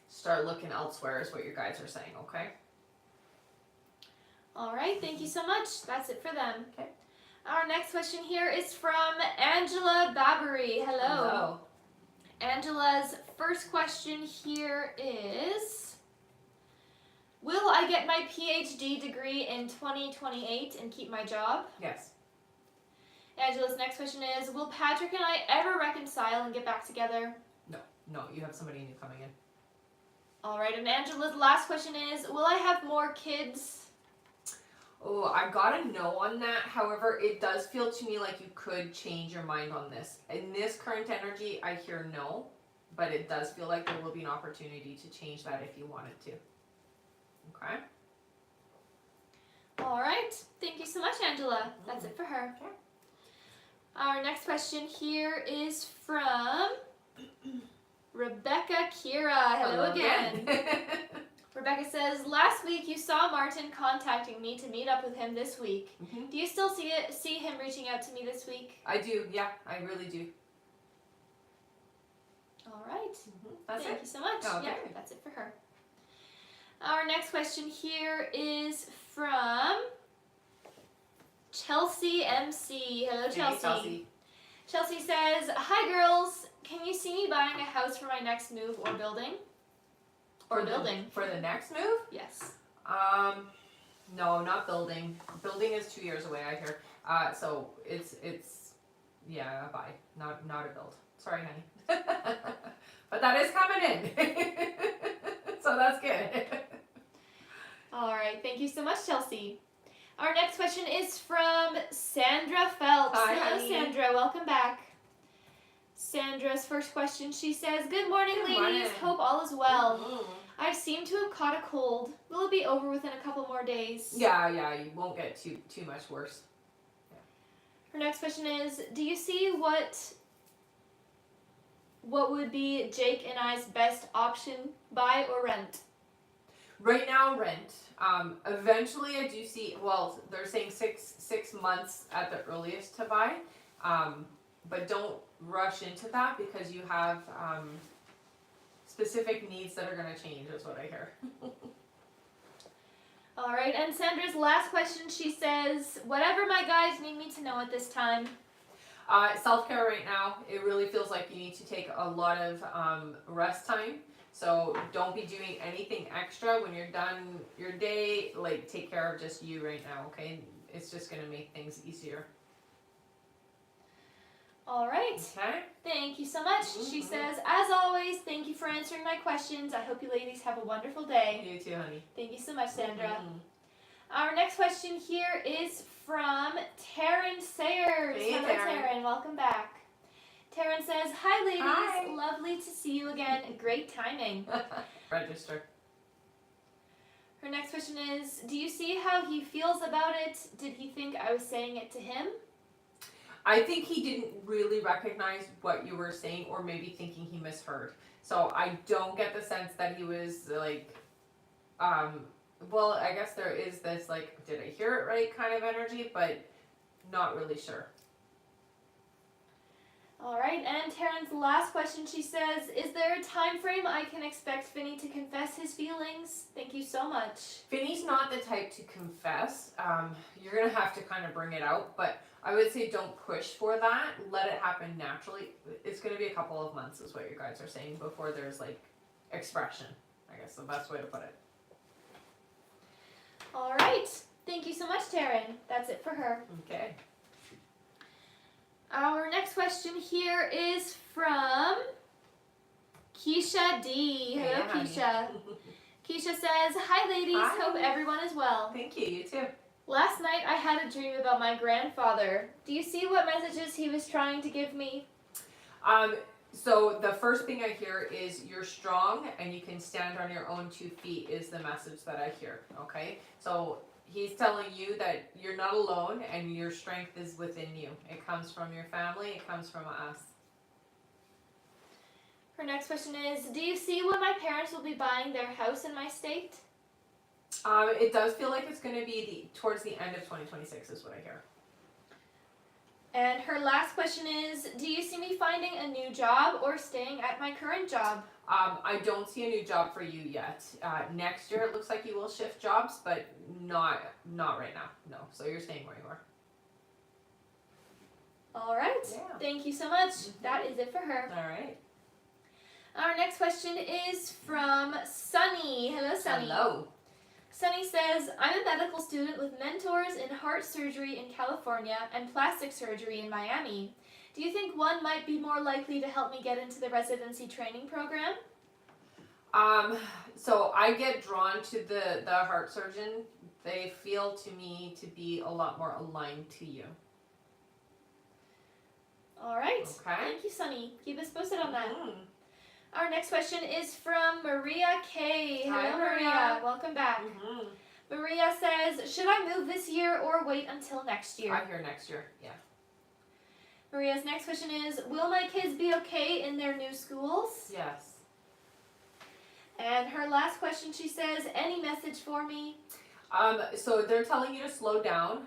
start looking elsewhere is what you guys are saying, okay? All right, thank you so much. That's it for them. Okay. Our next question here is from Angela Babbery. Hello. Angela's first question here is, will I get my PhD degree in 2028 and keep my job? Yes. Angela's next question is, will Patrick and I ever reconcile and get back together? No, you have somebody new coming in. All right, and Angela's last question is, will I have more kids? Oh, I got a no on that. However, it does feel to me like you could change your mind on this. In this current energy, I hear no, but it does feel like there will be an opportunity to change that if you wanted to. Okay? All right, thank you so much, Angela. That's it for her. Okay. Our next question here is from Rebecca Kira. Hello again. Rebecca says, last week you saw Martin contacting me to meet up with him this week. Do you still see him reaching out to me this week? I do, yeah, I really do. All right. That's Thank it. you so much. Okay. Yeah, that's it for her. Our next question here is from Chelsea MC. Hello, Chelsea. Hey, Chelsea. Chelsea says, hi girls, can you see me buying a house for my next move or building? Or building. For the next move? Yes. No, not building. Building is 2 years away, I hear. So it's yeah, a buy, not a build. Sorry, honey. But that is coming in. So that's good. All right, thank you so much, Chelsea. Our next question is from Sandra Phelps. Hi, Hello, honey. Sandra. Welcome back. Sandra's first question, she says, good morning, Good ladies. morning. Hope all is well. I seem to have caught a cold. Will it be over within a couple more days? Yeah, you won't get too much worse. Her next question is, do you see what would be Jake and I's best option, buy or rent? Right now, rent. Eventually, I do see. Well, they're saying six months at the earliest to buy, but don't rush into that because you have specific needs that are going to change. Is what I hear. All right, and Sandra's last question, she says, whatever my guys need me to know at this time. Self-care right now, it really feels like you need to take a lot of rest time. So don't be doing anything extra when you're done your day. Like, take care of just you right now, okay? It's just going to make things easier. All right. Okay. Thank you so much. She says, as always, thank you for answering my questions. I hope you ladies have a wonderful day. You too, honey. Thank you so much, Sandra. Our next question here is from Taryn Sayers. Hey, Hello, Taryn. Welcome back. Taryn says, hi, ladies. Hi. Lovely to see you again. Great timing. Register. Her next question is, do you see how he feels about it? Did he think I was saying it to him? I think he didn't really recognize what you were saying, or maybe thinking he misheard. So I don't get the sense that he was like, well, I guess there is this like, did I hear it right kind of energy, but not really sure. All right, and Taryn's last question, she says, is there a time frame I can expect Finney to confess his feelings? Thank you so much. Finney's not the type to confess. You're going to have to kind of bring it out, but I would say don't push for that. Let it happen naturally. It's going to be a couple of months is what you guys are saying before there's like expression. I guess the best way to put it. All right, thank you so much, Taryn. That's it for her. Okay. Our next question here is from Keisha D. Hello, Yeah, honey. Keisha. Keisha says, hi, ladies. Hi. Hope everyone is well. Thank you. You too. Last night I had a dream about my grandfather. Do you see what messages he was trying to give me? So the first thing I hear is you're strong and you can stand on your own 2 feet is the message that I hear. Okay. So he's telling you that you're not alone and your strength is within you. It comes from your family. It comes from us. Her next question is, do you see when my parents will be buying their house in my state? It does feel like it's going to be towards the end of 2026 is what I hear. And her last question is, do you see me finding a new job or staying at my current job? I don't see a new job for you yet. Next year it looks like you will shift jobs, but not right now. No. So you're staying where you are. All right. Yeah. Thank you so much. That is it for her. All right. Our next question is from Sunny. Hello, Sunny. Hello. Sunny says, I'm a medical student with mentors in heart surgery in California and plastic surgery in Miami. Do you think one might be more likely to help me get into the residency training program? So I get drawn to the heart surgeon. They feel to me to be a lot more aligned to you. All right. Okay. Thank you, Sunny. Keep us posted on that. Mm. Our next question is from Maria K. Hello, Hi, Maria. Maria. Welcome back. Mm-hmm. Maria says, should I move this year or wait until next year? I hear next year. Yeah. Maria's next question is, will my kids be okay in their new schools? Yes. And her last question, she says, any message for me? So they're telling you to slow down.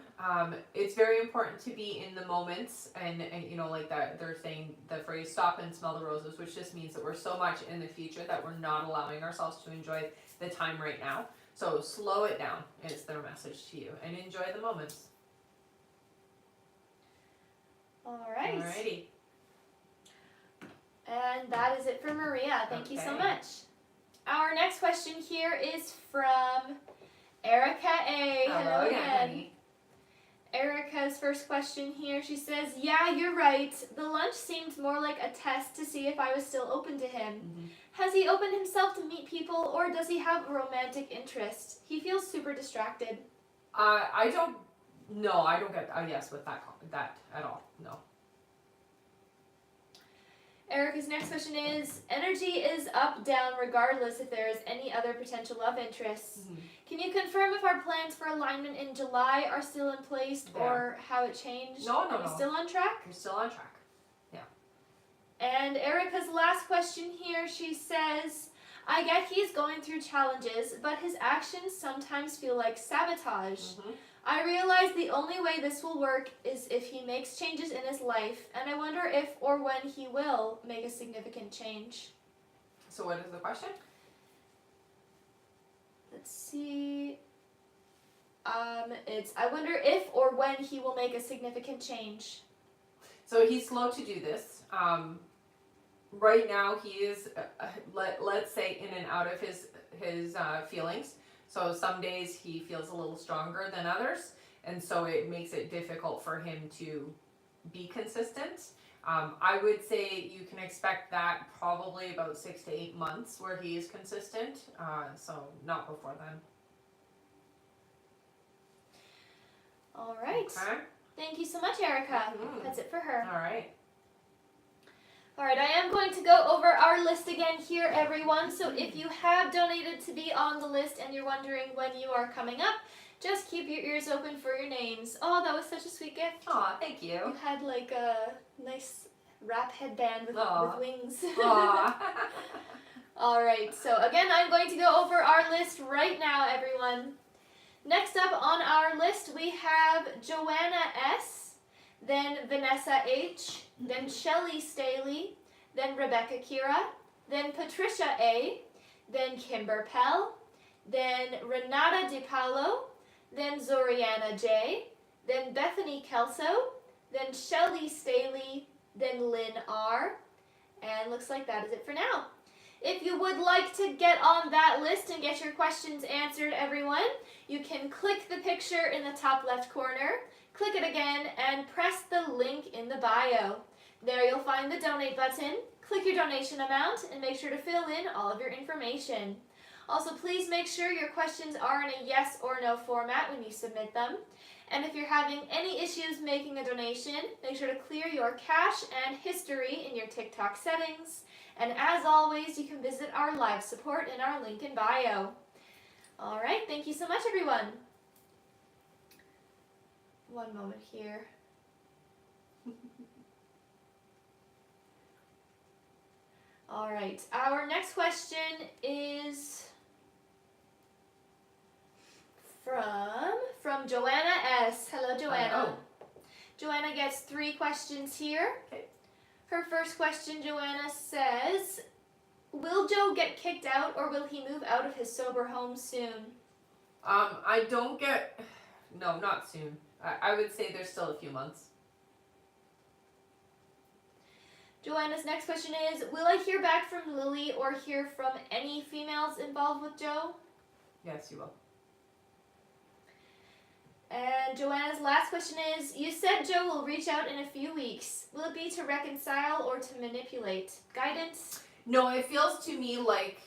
It's very important to be in the moments and you know, like that they're saying the phrase stop and smell the roses, which just means that we're so much in the future that we're not allowing ourselves to enjoy the time right now. So slow it down is their message to you and enjoy the moments. All right. Alrighty. And that is it for Maria. Thank you so Okay. much. Our next question here is from Erica A. Hello again, again. honey. Erica's first question here, she says, yeah, you're right. The lunch seemed more like a test to see if I was still open to him. Mm-hmm. Has he opened himself to meet people, or does he have a romantic interest? He feels super distracted. I don't get a yes with that at all. No. Erica's next question is, energy is up, down, regardless if there is any other potential love interests. Mm-hmm. Can you confirm if our plans for alignment in July are still in place, or how it changed? No. Are we still on track? You're still on track. And Erica's last question here, she says, I get he's going through challenges, but his actions sometimes feel like sabotage. Mm-hmm. I realize the only way this will work is if he makes changes in his life, and I wonder if or when he will make a significant change. So what is the question? Let's see. It's I wonder if or when he will make a significant change. So he's slow to do this. Right now he is, let's say, in and out of his feelings. So some days he feels a little stronger than others, and so it makes it difficult for him to be consistent. I would say you can expect that probably about 6 to 8 months where he is consistent. So not before then. All right. Okay. Thank you so much, Erica. Mhm. That's it for her. All right. All right, I am going to go over our list again here, everyone. So if you have donated to be on the list and you're wondering when you are coming up, just keep your ears open for your names. Oh, that was such a sweet gift. Aw, thank you. You had like a nice wrap headband with wings. Aw. All right, so again, I'm going to go over our list right now, everyone. Next up on our list, we have Joanna S., then Vanessa H., then Shelley Staley, then Rebecca Kira, then Patricia A., then Kimber Pell, then Renata DiPaolo, then Zoriana J., then Bethany Kelso, then Shelley Staley, then Lynn R., and looks like that is it for now. If you would like to get on that list and get your questions answered, everyone, you can click the picture in the top left corner, click it again, and press the link in the bio. There you'll find the donate button, click your donation amount, and make sure to fill in all of your information. Also, please make sure your questions are in a yes or no format when you submit them. And if you're having any issues making a donation, make sure to clear your cache and history in your TikTok settings. And as always, you can visit our live support in our link in bio. All right, thank you so much, everyone. One moment here. All right, our next question is from Joanna S. Hello, Joanna. Joanna gets 3 questions here. Okay. Her first question, Joanna says, will Joe get kicked out or will he move out of his sober home soon? No, not soon. I would say there's still a few months. Joanna's next question is, will I hear back from Lily or hear from any females involved with Joe? Yes, you will. And Joanna's last question is, you said Joe will reach out in a few weeks. Will it be to reconcile or to manipulate? Guidance? No, it feels to me like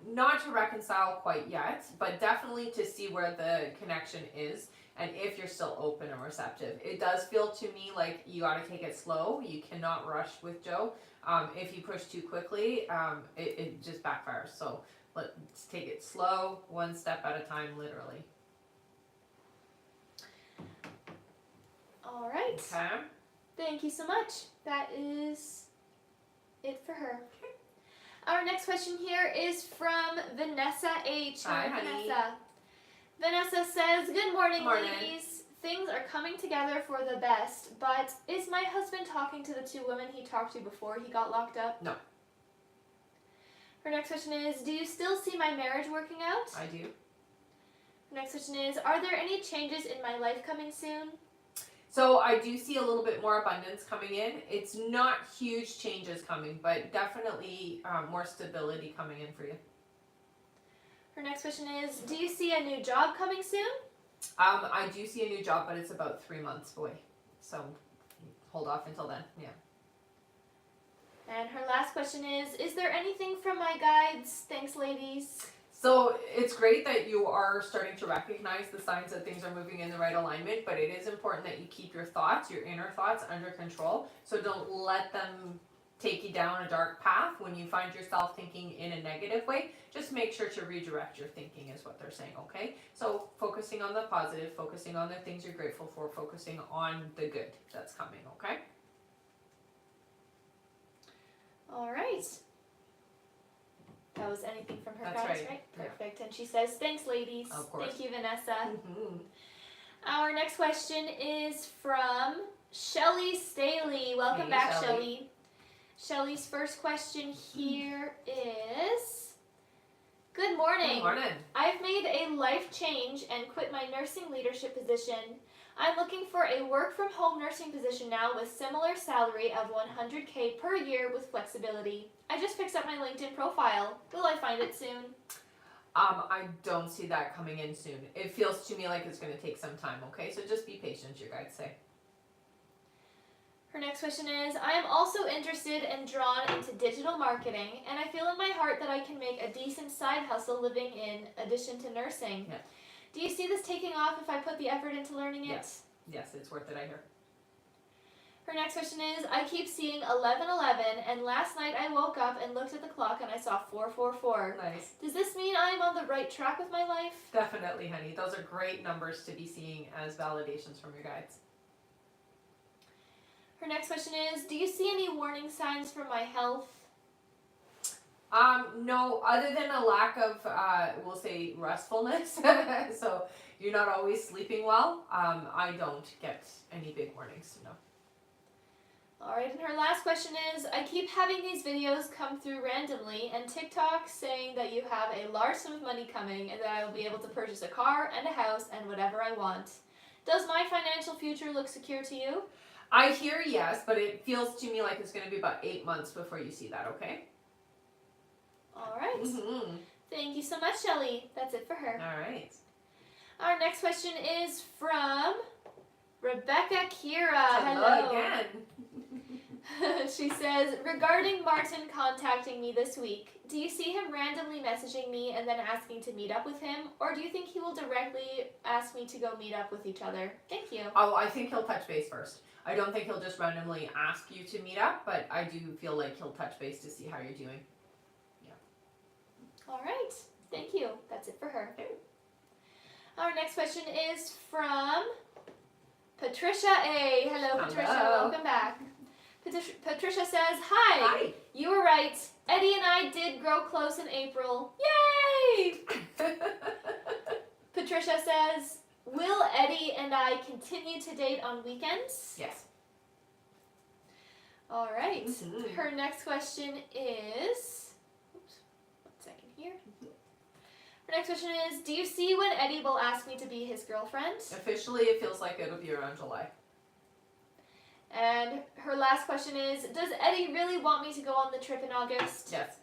not to reconcile quite yet, but definitely to see where the connection is and if you're still open and receptive. It does feel to me like you got to take it slow. You cannot rush with Joe. If you push too quickly, it just backfires. So let's take it slow, one step at a time, literally. All right. Okay. Thank you so much. That is it for her. Our next question here is from Vanessa H. Hi, honey. Vanessa. Vanessa says, good morning, Morning. ladies. Things are coming together for the best, but is my husband talking to the 2 women he talked to before he got locked up? No. Her next question is, do you still see my marriage working out? I do. Her next question is, are there any changes in my life coming soon? So I do see a little bit more abundance coming in. It's not huge changes coming, but definitely more stability coming in for you. Her next question is, do you see a new job coming soon? I do see a new job, but it's about 3 months away. So hold off until then, yeah. And her last question is there anything from my guides? Thanks, ladies. So it's great that you are starting to recognize the signs that things are moving in the right alignment, but it is important that you keep your thoughts, your inner thoughts, under control. So don't let them take you down a dark path when you find yourself thinking in a negative way. Just make sure to redirect your thinking is what they're saying, okay? So focusing on the positive, focusing on the things you're grateful for, focusing on the good that's coming, okay? All right. That was anything from her That's guides, right. Yeah. Perfect. And she says, thanks, ladies. Of course. Thank you, Vanessa. Mm-hmm. Our next question is from Shelley Staley. Welcome Hey, back, Shelley. Shelley. Shelley's first question here is, good morning. Good morning. I've made a life change and quit my nursing leadership position. I'm looking for a work-from-home nursing position now with similar salary of $100K per year with flexibility. I just fixed up my LinkedIn profile. Will I find it soon? I don't see that coming in soon. It feels to me like it's going to take some time, okay? So just be patient, your guides say. Her next question is, I am also interested and drawn into digital marketing, and I feel in my heart that I can make a decent side hustle living in addition to nursing. Yeah. Do you see this taking off if I put the effort into learning it? Yes, it's worth it, I hear. Her next question is, I keep seeing 11:11, and last night I woke up and looked at the clock and I saw 4:44. Nice. Does this mean I'm on the right track with my life? Definitely, honey. Those are great numbers to be seeing as validations from your guides. Her next question is, do you see any warning signs for my health? No, other than a lack of, we'll say, restfulness. So you're not always sleeping well. I don't get any big warnings, no. Alright, and her last question is, I keep having these videos come through randomly and TikTok saying that you have a large sum of money coming and that I will be able to purchase a car and a house and whatever I want. Does my financial future look secure to you? I hear yes, but it feels to me like it's going to be about 8 months before you see that, okay? Alright. Mm-hmm. Thank you so much, Shelly. That's it for her. All right. Our next question is from Rebecca Kira. Hello again. She says, regarding Martin contacting me this week, do you see him randomly messaging me and then asking to meet up with him? Or do you think he will directly ask me to go meet up with each other? Thank you. Oh, I think he'll touch base first. I don't think he'll just randomly ask you to meet up, but I do feel like he'll touch base to see how you're doing. All right. Thank you. That's it for her. Okay. Our next question is from Patricia A. Hello, Patricia. Hello. Welcome back. Patricia says, hi. Hi. You were right. Eddie and I did grow close in April. Yay! Patricia says, will Eddie and I continue to date on weekends? Yes. All right. Mhm. Her next question is, oops, 1 second here. Her next question is, do you see when Eddie will ask me to be his girlfriend? Officially, it feels like it'll be around July. And her last question is, does Eddie really want me to go on the trip in August? Yes.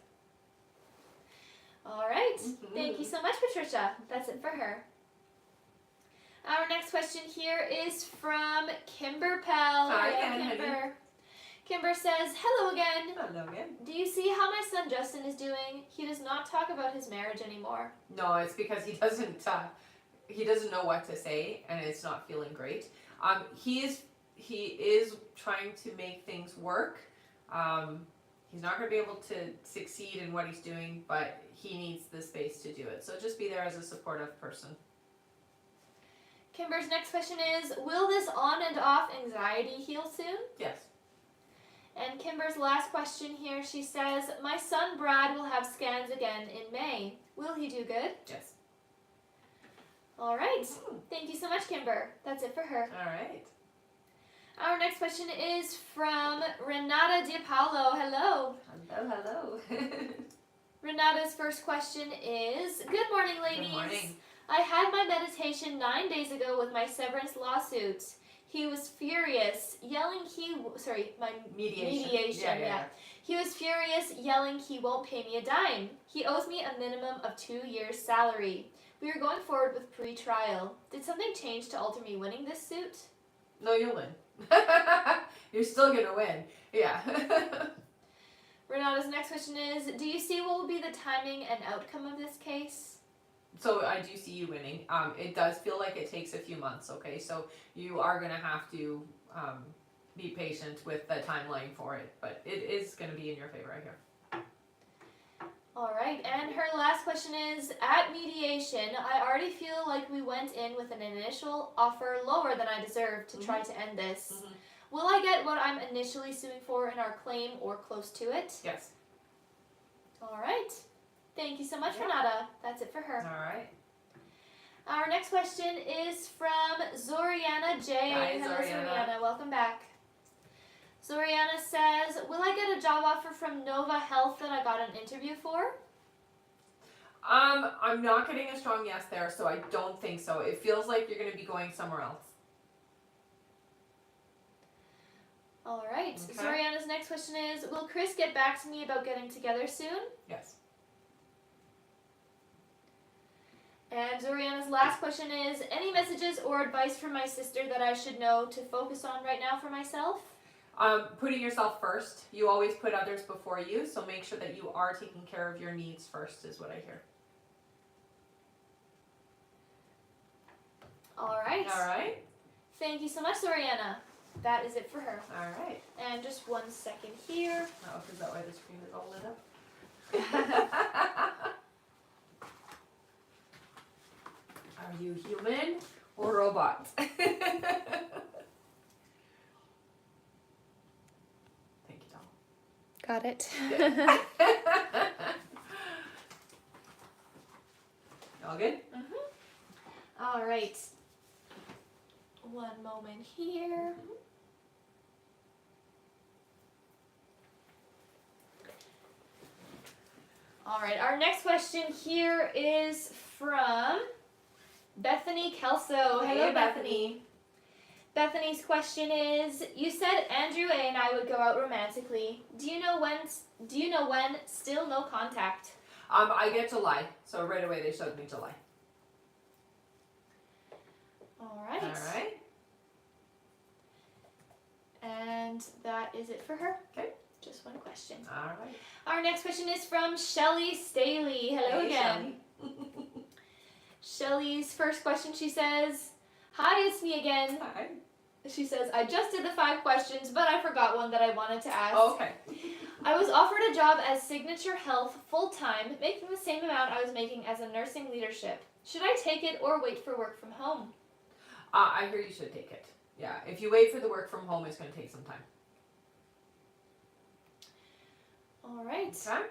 All right. Mhm. Thank you so much, Patricia. That's it for her. Our next question here is from Kimber Pell. Hi Hello, again, honey. Kimber. Kimber says, hello again. Hello again. Do you see how my son Justin is doing? He does not talk about his marriage anymore. No, it's because he doesn't know what to say, and it's not feeling great. He is trying to make things work. He's not going to be able to succeed in what he's doing, but he needs the space to do it. So just be there as a supportive person. Kimber's next question is, will this on and off anxiety heal soon? Yes. And Kimber's last question here, she says, my son Brad will have scans again in May. Will he do good? Yes. All right. Thank you so much, Kimber. That's it for her. All right. Our next question is from Renata DiPaolo. Hello. Hello. Renata's first question is, good morning, ladies. Good morning. I had my meditation 9 days ago with my severance lawsuit. He was furious, yelling my mediation, yeah. He was furious, yelling he won't pay me a dime. He owes me a minimum of 2 years' salary. We are going forward with pre-trial. Did something change to alter me winning this suit? No, you'll win. You're still gonna win. Yeah. Renata's next question is, do you see what will be the timing and outcome of this case? So I do see you winning. It does feel like it takes a few months, okay? So you are going to have to be patient with the timeline for it, but it is going to be in your favor right here. All right, and her last question is, at mediation, I already feel like we went in with an initial offer lower than I deserve to try to end this. Mm-hmm. Will I get what I'm initially suing for in our claim or close to it? Yes. All right. Thank you so much, Renata. That's it for her. All right. Our next question is from Zoriana J. Hi, Hello, Zoriana. Zoriana. Welcome back. Zoriana says, will I get a job offer from Nova Health that I got an interview for? I'm not getting a strong yes there, so I don't think so. It feels like you're going to be going somewhere else. All right. Okay. Zoriana's next question is, will Chris get back to me about getting together soon? Yes. And Zoriana's last question is, any messages or advice from my sister that I should know to focus on right now for myself? Putting yourself first. You always put others before you, so make sure that you are taking care of your needs first is what I hear. All right. All right. Thank you so much, Zoriana. That is it for her. All right. And just 1 second here. Oh, is that why the screen is all lit up? Are you human or robot? Thank you, Tom. Got it. All good? All right. One moment here. All right, our next question here is from Bethany Kelso. Hello, Hey, Bethany. Bethany's question is: you said Andrew A and I would go out romantically. Do you know when? Still no contact. I get July, so right away they showed me July. All right. All right. And that is it for her. Okay. Just one question. All right. Our next question is from Shelly Staley. Hello Hey, again. Shelly's first question, she says, "Hi, it's me again." Hi. She says, "I just did the 5 questions, but I forgot one that I wanted to ask. Oh, okay. I was offered a job as Signature Health full-time, making the same amount I was making as a nursing leadership. Should I take it or wait for work from home?" I hear you should take it. Yeah, if you wait for the work from home, it's going to take some time. All right. Okay.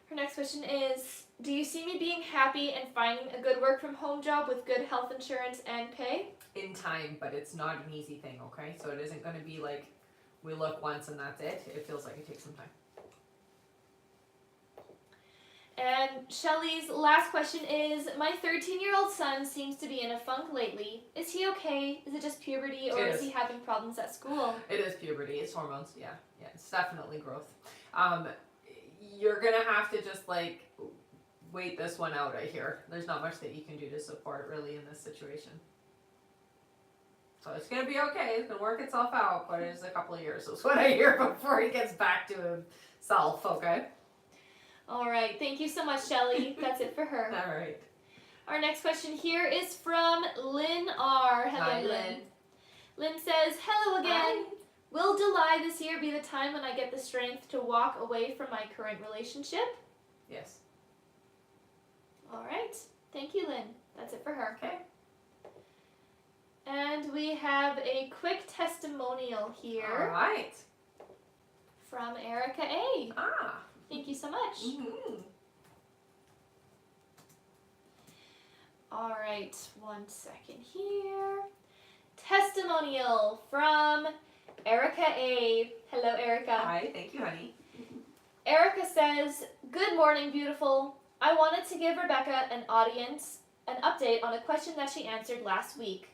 Her next question is, "Do you see me being happy and finding a good work from home job with good health insurance and pay?" In time, but it's not an easy thing, okay? So it isn't going to be like we look once and that's it. It feels like it takes some time. And Shelly's last question is, "My 13-year-old son seems to be in a funk lately. Is he okay? Is it just puberty, or It is is. he having problems at school?" It is puberty. It's hormones. Yeah, it's definitely growth. You're gonna have to just like wait this one out. I hear there's not much that you can do to support really in this situation. So it's gonna be okay. It's gonna work itself out, but it's a couple of years. Is what I hear before he gets back to himself. Okay. All right. Thank you so much, Shelly. That's it for her. All right. Our next question here is from Lynn R. Hello, Hi, Lynn. Lynn. Lynn says, "Hello again. Hi. Will July this year be the time when I get the strength to walk away from my current relationship?" Yes. All right. Thank you, Lynn. That's it for her. Okay. And we have a quick testimonial here All right. from Erica A. Ah. Thank you so much. Mm-hmm. All right, 1 second here. Testimonial from Erica A. Hello, Erica. Hi. Thank you, honey. Erica says, "Good morning, beautiful. I wanted to give Rebecca an update on a question that she answered last week.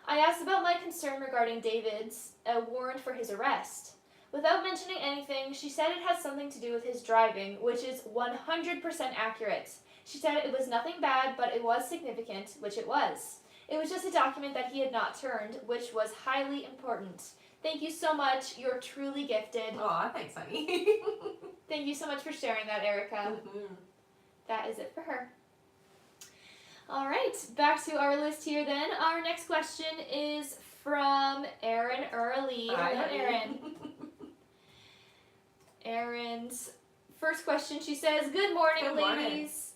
I asked about my concern regarding David's warrant for his arrest. Without mentioning anything, she said it has something to do with his driving, which is 100% accurate. She said it was nothing bad, but it was significant, which it was. It was just a document that he had not turned, which was highly important. Thank you so much. You're truly gifted." Aw, thanks, honey. Thank you so much for sharing that, Erica. Mhm. That is it for her. All right, back to our list here then. Our next question is from Erin Early. Hi, Hello, honey. Erin. Erin's first question, she says, "Good morning, Good morning. ladies.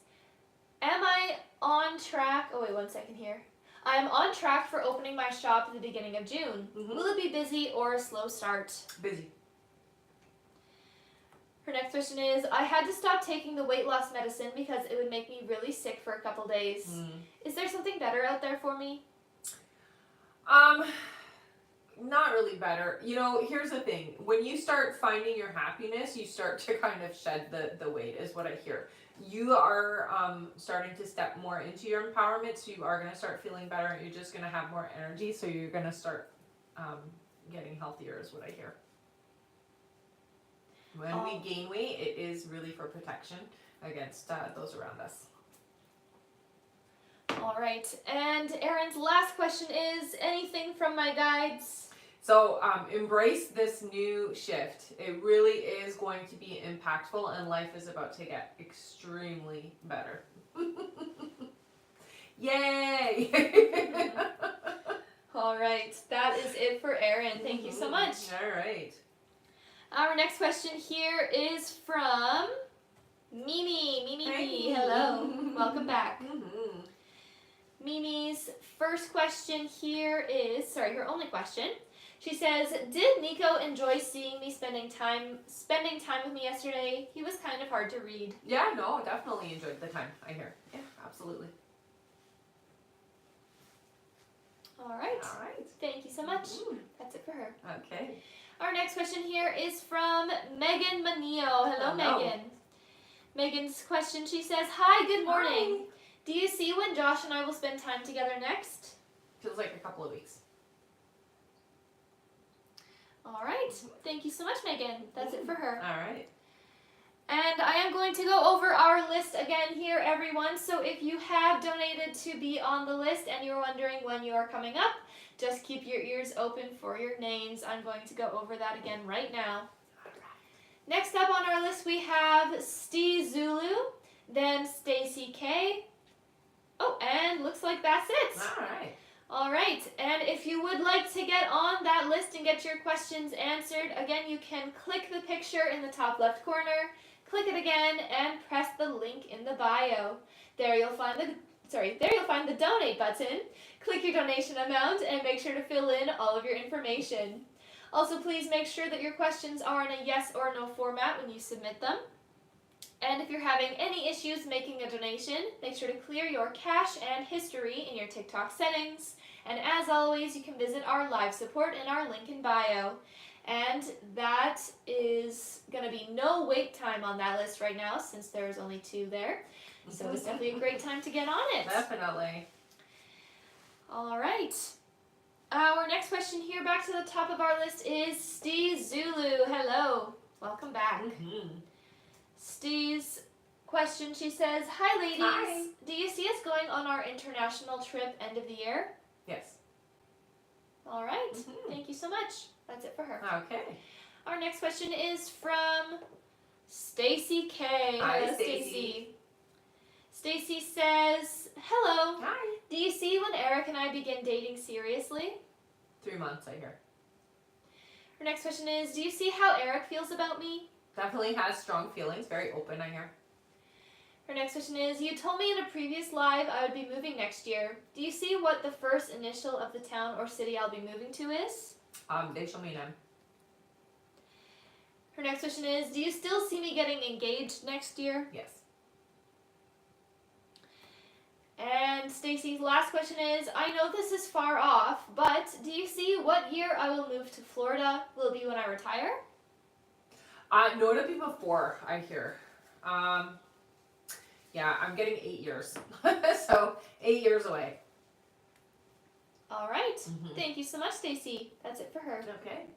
Am I on track?" Oh, wait, 1 second here. "I am on track for opening my shop at the beginning of June. Mhm. Will it be busy or a slow start?" Busy. Her next question is, "I had to stop taking the weight loss medicine because it would make me really sick for a couple days. Is there something better out there for me?" Not really better. You know, here's the thing. When you start finding your happiness, you start to kind of shed the weight, is what I hear. You are starting to step more into your empowerment, so you are going to start feeling better, and you're just going to have more energy, so you're going to start getting healthier, is what I hear. When we gain weight, it is really for protection against those around us. All right, and Erin's last question is, anything from my guides? So embrace this new shift. It really is going to be impactful, and life is about to get extremely better. Yay! All right. right. That is it for Erin. Thank you so much. All right. Our next question here is from Mimi. Mimi B. Hello. Welcome back. Mimi's first question here is, her only question. She says, "Did Nico enjoy seeing me spending time with me yesterday? He was kind of hard to read." Yeah, no, definitely enjoyed the time. I hear. Yeah, absolutely. All right. All right. Thank you so much. That's it for her. Okay. Our next question here is from Megan Manio. Hello, Megan. Megan's question, she says, "Hi, good morning. Hi. Do you see when Josh and I will spend time together next?" Feels like a couple of weeks. All right. Thank you so much, Megan. That's it for her. All right. And I am going to go over our list again here, everyone. So if you have donated to be on the list and you're wondering when you are coming up, just keep your ears open for your names. I'm going to go over that again right now. Next up on our list, we have Steve Zulu, then Stacy K. Oh, and looks like that's it. All right. All right, and if you would like to get on that list and get your questions answered, again, you can click the picture in the top left corner, click it again, and press the link in the bio. There you'll find the donate button. Click your donation amount and make sure to fill in all of your information. Also, please make sure that your questions are in a yes or no format when you submit them. And if you're having any issues making a donation, make sure to clear your cache and history in your TikTok settings. And as always, you can visit our live support in our link in bio. And that is going to be no wait time on that list right now since there's only 2 there. So it's definitely a great time to get on it. Definitely. All right. Our next question here, back to the top of our list, is Steve Zulu. Hello. Welcome back. Steve's question, she says, "Hi ladies, Hi. Do you see us going on our international trip end of the year?" Yes. All right, Thank you so much. That's it for her. Okay. Our next question is from Stacy K. Hi, Hello, Stacy. Stacy says, "Hello. Hi. Do you see when Eric and I begin dating seriously?" 3 months, I hear. Her next question is, "Do you see how Eric feels about me?" Definitely has strong feelings. Very open, I hear. Her next question is, "You told me in a previous live I would be moving next year. Do you see what the first initial of the town or city I'll be moving to is?" They show me an M. Her next question is, "Do you still see me getting engaged next year?" Yes. And Stacy's last question is, "I know this is far off, but do you see what year I will move to Florida? Will it be when I retire?" No, it'll be before, I hear. Yeah, I'm getting 8 years. So 8 years away. All right. Thank you so much, Stacy. That's it for her. Okay.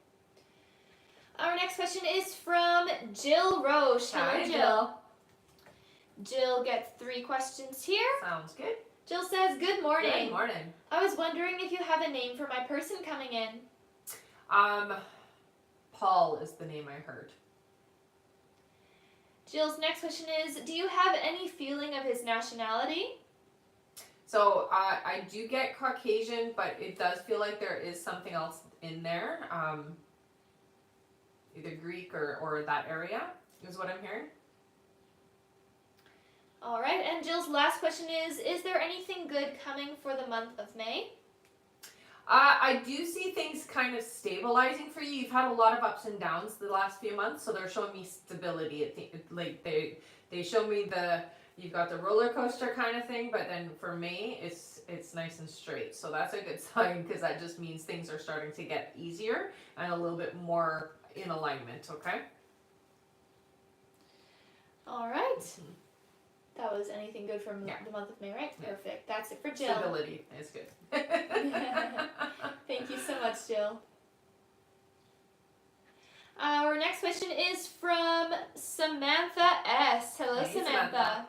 Our next question is from Jill Roche. Hello, Hi, Jill. Jill gets 3 questions here. Sounds good. Jill says, "Good morning. Good morning. I was wondering if you have a name for my person coming in." Paul is the name I heard. Jill's next question is, "Do you have any feeling of his nationality?" So I do get Caucasian, but it does feel like there is something else in there. Either Greek or that area is what I'm hearing. All right, and Jill's last question is there anything good coming for the month of May? I do see things kind of stabilizing for you. You've had a lot of ups and downs the last few months, so they're showing me stability. Like they show me you've got the roller coaster kind of thing, but then for me, it's nice and straight. So that's a good sign because that just means things are starting to get easier and a little bit more in alignment. Okay. All right. That was anything good from the month of May, right? Yeah. Perfect. That's it for Jill. Stability is good. Thank you so much, Jill. Our next question is from Samantha S. Hello, Hey, Samantha.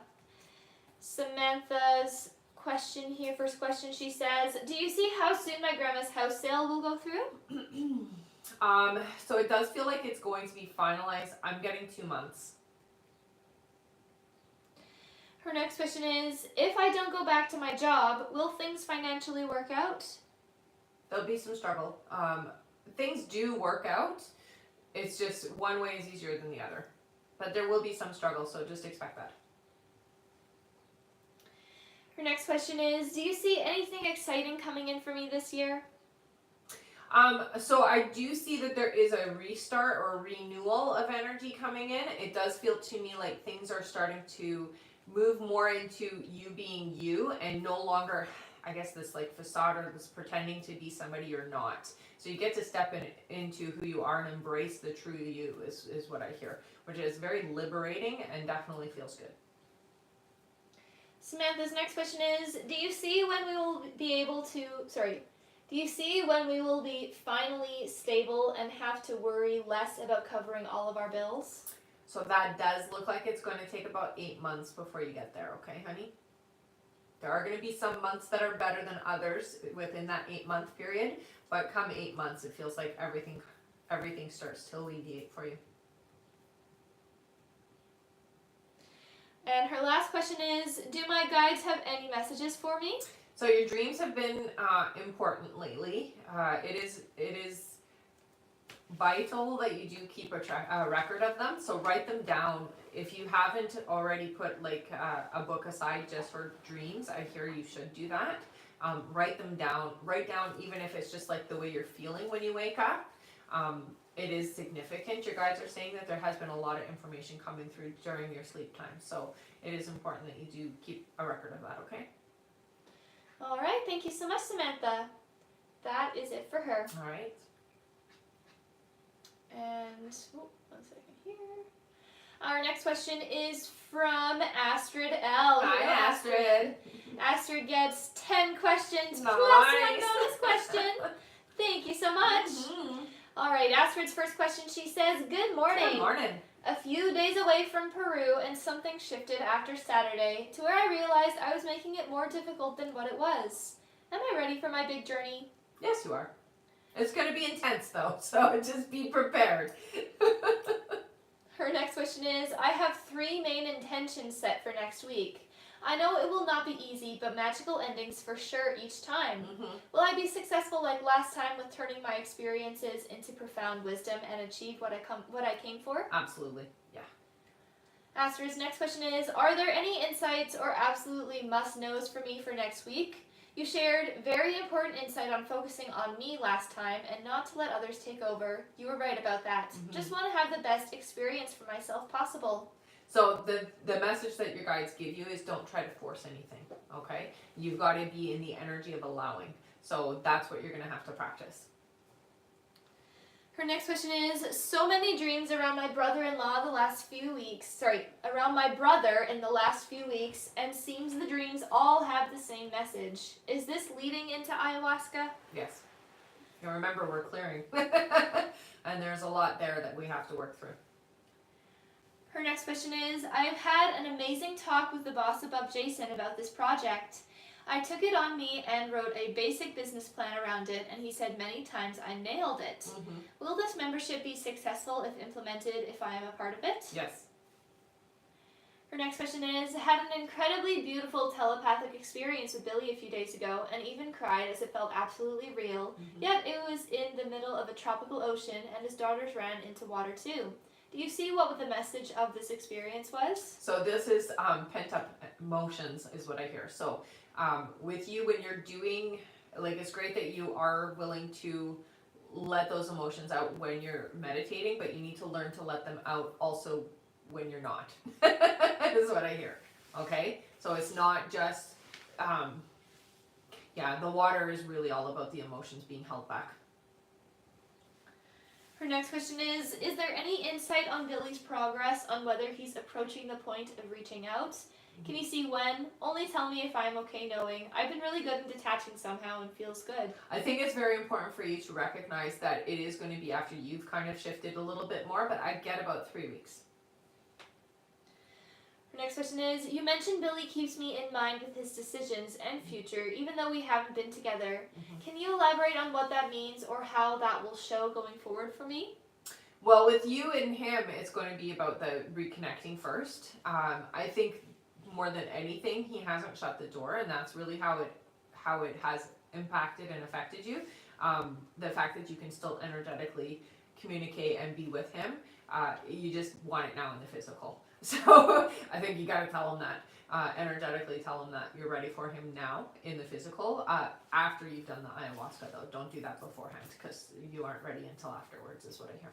Samantha's question here, first question, she says, "Do you see how soon my grandma's house sale will go through?" So it does feel like it's going to be finalized. I'm getting 2 months. Her next question is, "If I don't go back to my job, will things financially work out?" There'll be some struggle. Things do work out. It's just one way is easier than the other. But there will be some struggle, so just expect that. Her next question is, do you see anything exciting coming in for me this year? So I do see that there is a restart or a renewal of energy coming in. It does feel to me like things are starting to move more into you being you and no longer, I guess, this like facade or this pretending to be somebody you're not. So you get to step into who you are and embrace the true you is what I hear, which is very liberating and definitely feels good. Samantha's next question is, do you see when we will be finally stable and have to worry less about covering all of our bills? So that does look like it's going to take about 8 months before you get there, okay, honey? There are going to be some months that are better than others within that 8-month period, but come 8 months, it feels like everything starts to alleviate for you. And her last question is, do my guides have any messages for me? So your dreams have been important lately. It is vital that you do keep a record of them. So write them down. If you haven't already put like a book aside just for dreams, I hear you should do that. Write them down. Write down even if it's just like the way you're feeling when you wake up. It is significant. Your guides are saying that there has been a lot of information coming through during your sleep time. So it is important that you do keep a record of that, okay? All right, thank you so much, Samantha. That is it for her. All right. And, one second here. Our next question is from Astrid L. Hi, Astrid. Astrid gets 10 questions plus Nice. 1 bonus question. Thank you so much. Mm-hmm. All right, Astrid's first question, she says, good morning. Good morning. A few days away from Peru and something shifted after Saturday to where I realized I was making it more difficult than what it was. Am I ready for my big journey? Yes, you are. It's going to be intense though, so just be prepared. Her next question is, I have 3 main intentions set for next week. I know it will not be easy, but magical endings for sure each time. Mm-hmm. Will I be successful like last time with turning my experiences into profound wisdom and achieve what I came for? Absolutely, yeah. Astrid's next question is, are there any insights or absolutely must-knows for me for next week? You shared very important insight on focusing on me last time and not to let others take over. You were right about that. Mm-hmm. Just want to have the best experience for myself possible. So the message that your guides give you is don't try to force anything, okay? You've got to be in the energy of allowing. So that's what you're going to have to practice. Her next question is, so many dreams around my brother-in-law around my brother in the last few weeks, and seems the dreams all have the same message. Is this leading into ayahuasca? Yes. And remember, we're clearing. And there's a lot there that we have to work through. Her next question is, I have had an amazing talk with the boss above Jason about this project. I took it on me and wrote a basic business plan around it, and he said many times I nailed it. Mm-hmm. Will this membership be successful if implemented if I am a part of it? Yes. Her next question is, had an incredibly beautiful telepathic experience with Billy a few days ago and even cried as it felt absolutely real, Mm-hmm. yet it was in the middle of a tropical ocean and his daughters ran into water too. Do you see what the message of this experience was? So this is pent-up emotions is what I hear. So with you when you're doing, like it's great that you are willing to let those emotions out when you're meditating, but you need to learn to let them out also when you're not, is what I hear, okay? So it's not just, the water is really all about the emotions being held back. Her next question is there any insight on Billy's progress on whether he's approaching the point of reaching out? Can you see when? Only tell me if I'm okay knowing. I've been really good in detaching somehow and feels good. I think it's very important for you to recognize that it is going to be after you've kind of shifted a little bit more, but I get about 3 weeks. Her next question is, you mentioned Billy keeps me in mind with his decisions and future, even though we haven't been together. Mm-hmm. Can you elaborate on what that means or how that will show going forward for me? Well, with you and him, it's going to be about the reconnecting first. I think more than anything, he hasn't shut the door, and that's really how how it has impacted and affected you. The fact that you can still energetically communicate and be with him, you just want it now in the physical. So I think you got to tell him that. Energetically tell him that you're ready for him now in the physical. After you've done the ayahuasca, though, don't do that beforehand because you aren't ready until afterwards, is what I hear.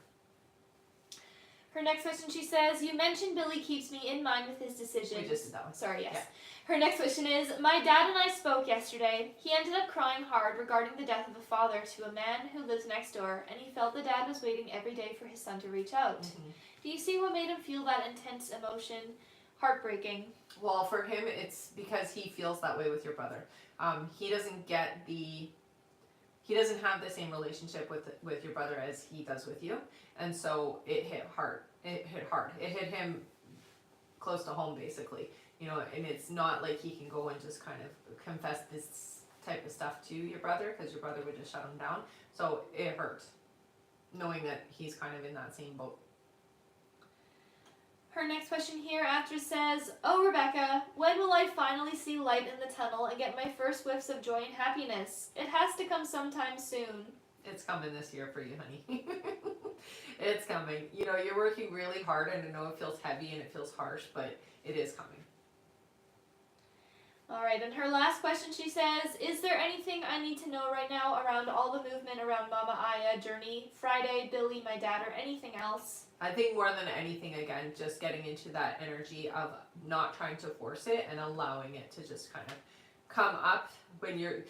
Her next question, she says, you mentioned Billy keeps me in mind with his decisions. We just did that one. Sorry, yes. Yeah. Her next question is, my dad and I spoke yesterday. He ended up crying hard regarding the death of a father to a man who lives next door, and he felt the dad was waiting every day for his son to reach out. Mm-hmm. Do you see what made him feel that intense emotion? Heartbreaking. Well, for him, it's because he feels that way with your brother. He doesn't have the same relationship with your brother as he does with you, and so it hit hard. It hit him close to home, basically. You know, and it's not like he can go and just kind of confess this type of stuff to your brother because your brother would just shut him down. So it hurt, knowing that he's kind of in that same boat. Her next question here, actress says, oh, Rebecca, when will I finally see light in the tunnel and get my first whiffs of joy and happiness? It has to come sometime soon. It's coming this year for you, honey. It's coming. You know, you're working really hard, and I know it feels heavy and it feels harsh, but it is coming. All right, and her last question, she says, is there anything I need to know right now around all the movement around Mama Aya, Journey, Friday, Billy, my dad, or anything else? I think more than anything, again, just getting into that energy of not trying to force it and allowing it to just kind of come up when you're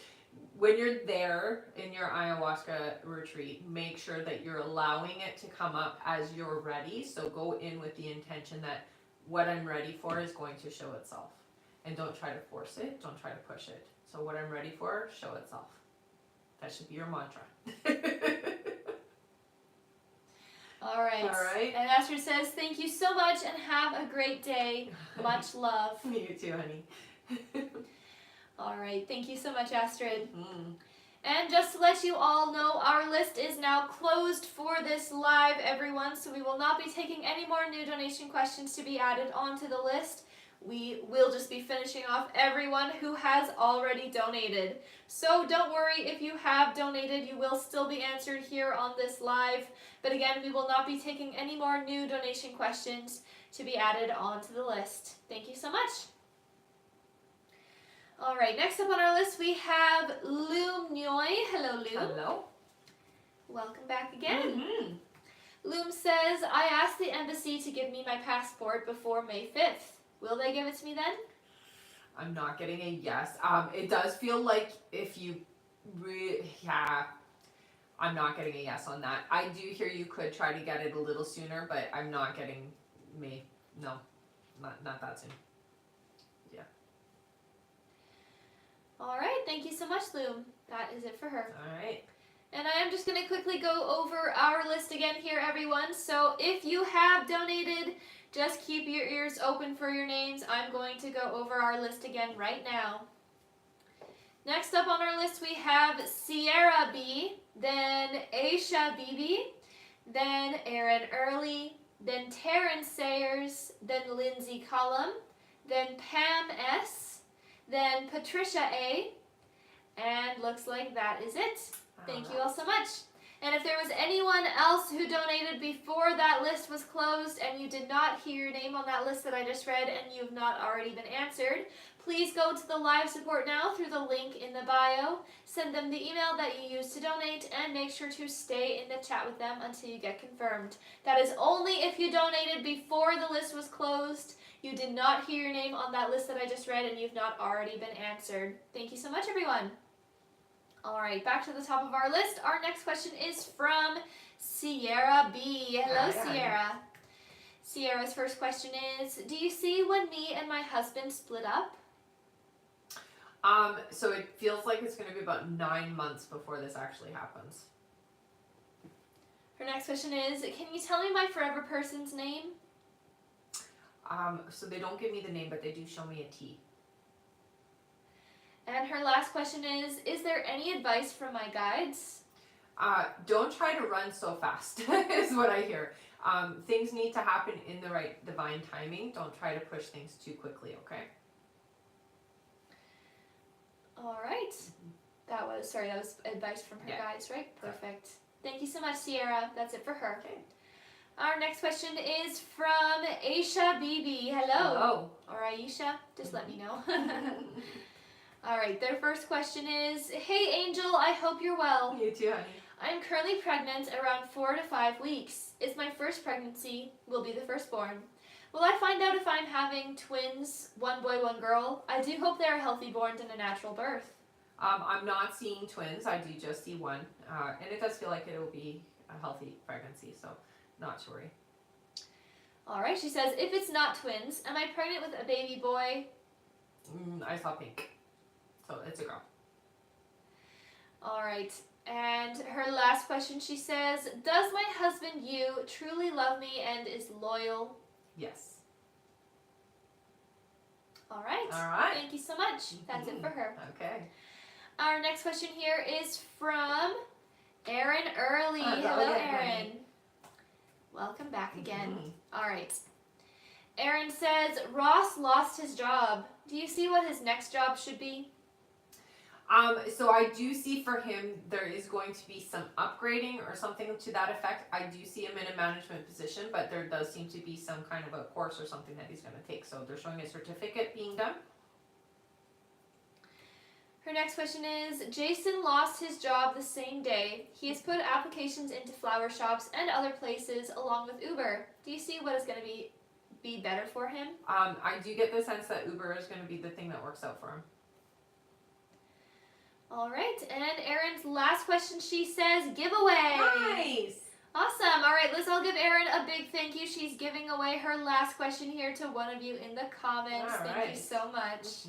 there in your ayahuasca retreat. Make sure that you're allowing it to come up as you're ready. So go in with the intention that what I'm ready for is going to show itself. And don't try to force it. Don't try to push it. So what I'm ready for, show itself. That should be your mantra. All right. All right. And Astrid says, thank you so much and have a great day. Much love. You too, honey. All right. Thank you so much, Astrid. Mm. And just to let you all know, our list is now closed for this live, everyone. So we will not be taking any more new donation questions to be added onto the list. We will just be finishing off everyone who has already donated. So don't worry, if you have donated, you will still be answered here on this live. But again, we will not be taking any more new donation questions to be added onto the list. Thank you so much. All right, next up on our list we have Loom Nyoy. Hello, Loom. Hello. Welcome back again. Mm-hmm. Loom says, I asked the embassy to give me my passport before May 5th. Will they give it to me then? I'm not getting a yes. It does feel like if you, I'm not getting a yes on that. I do hear you could try to get it a little sooner, but I'm not getting May. No, not that soon. Yeah. All right, thank you so much, Loom. That is it for her. All right. And I am just going to quickly go over our list again here, everyone. So if you have donated, just keep your ears open for your names. I'm going to go over our list again right now. Next up on our list we have Sierra B, then Aisha Bibi, then Aaron Early, then Taryn Sayers, then Lindsay Cullum, then Pam S, then Patricia A, and looks like that is it. Thank you all so much. And if there was anyone else who donated before that list was closed and you did not hear your name on that list that I just read and you've not already been answered, please go to the live support now through the link in the bio, send them the email that you used to donate, and make sure to stay in the chat with them until you get confirmed. That is only if you donated before the list was closed, you did not hear your name on that list that I just read, and you've not already been answered. Thank you so much, everyone. All right, back to the top of our list. Our next question is from Sierra B. Hello, Sierra. Sierra's first question is, do you see when me and my husband split up? So it feels like it's going to be about 9 months before this actually happens. Her next question is, can you tell me my forever person's name? So they don't give me the name, but they do show me a T. And her last question is there any advice from my guides? Don't try to run so fast, is what I hear. Things need to happen in the right divine timing. Don't try to push things too quickly, okay? All right. That was advice from her guys, right? Perfect. Thank you so much, Sierra. That's it for her. Okay. Our next question is from Aisha Bibi. Hello. Or Aisha, just let me know. All right, their first question is, hey Angel, I hope you're well. You too, honey. I'm currently pregnant around 4 to 5 weeks. It's my first pregnancy, will be the firstborn. Will I find out if I'm having twins, one boy, one girl? I do hope they're healthy borns and a natural birth. I'm not seeing twins, I do just see one. And it does feel like it will be a healthy pregnancy, so not to worry. All right, she says, if it's not twins, am I pregnant with a baby boy? I saw pink, so it's a girl. All right, and her last question, she says, does my husband, you, truly love me and is loyal? Yes. All right. All right. Thank you so much. That's it for her. Okay. Our next question here is from Erin Early. Hello, Erin. Welcome back again. All right. Erin says, Ross lost his job. Do you see what his next job should be? So I do see for him there is going to be some upgrading or something to that effect. I do see him in a management position, but there does seem to be some kind of a course or something that he's going to take. So they're showing a certificate being done. Her next question is, Jason lost his job the same day. He has put applications into flower shops and other places along with Uber. Do you see what is going to be better for him? I do get the sense that Uber is going to be the thing that works out for him. All right, and Erin's last question, she says, giveaway. Nice. Awesome. All right, let's all give Erin a big thank you. She's giving away her last question here to one of you in the comments. All thank right. you so much.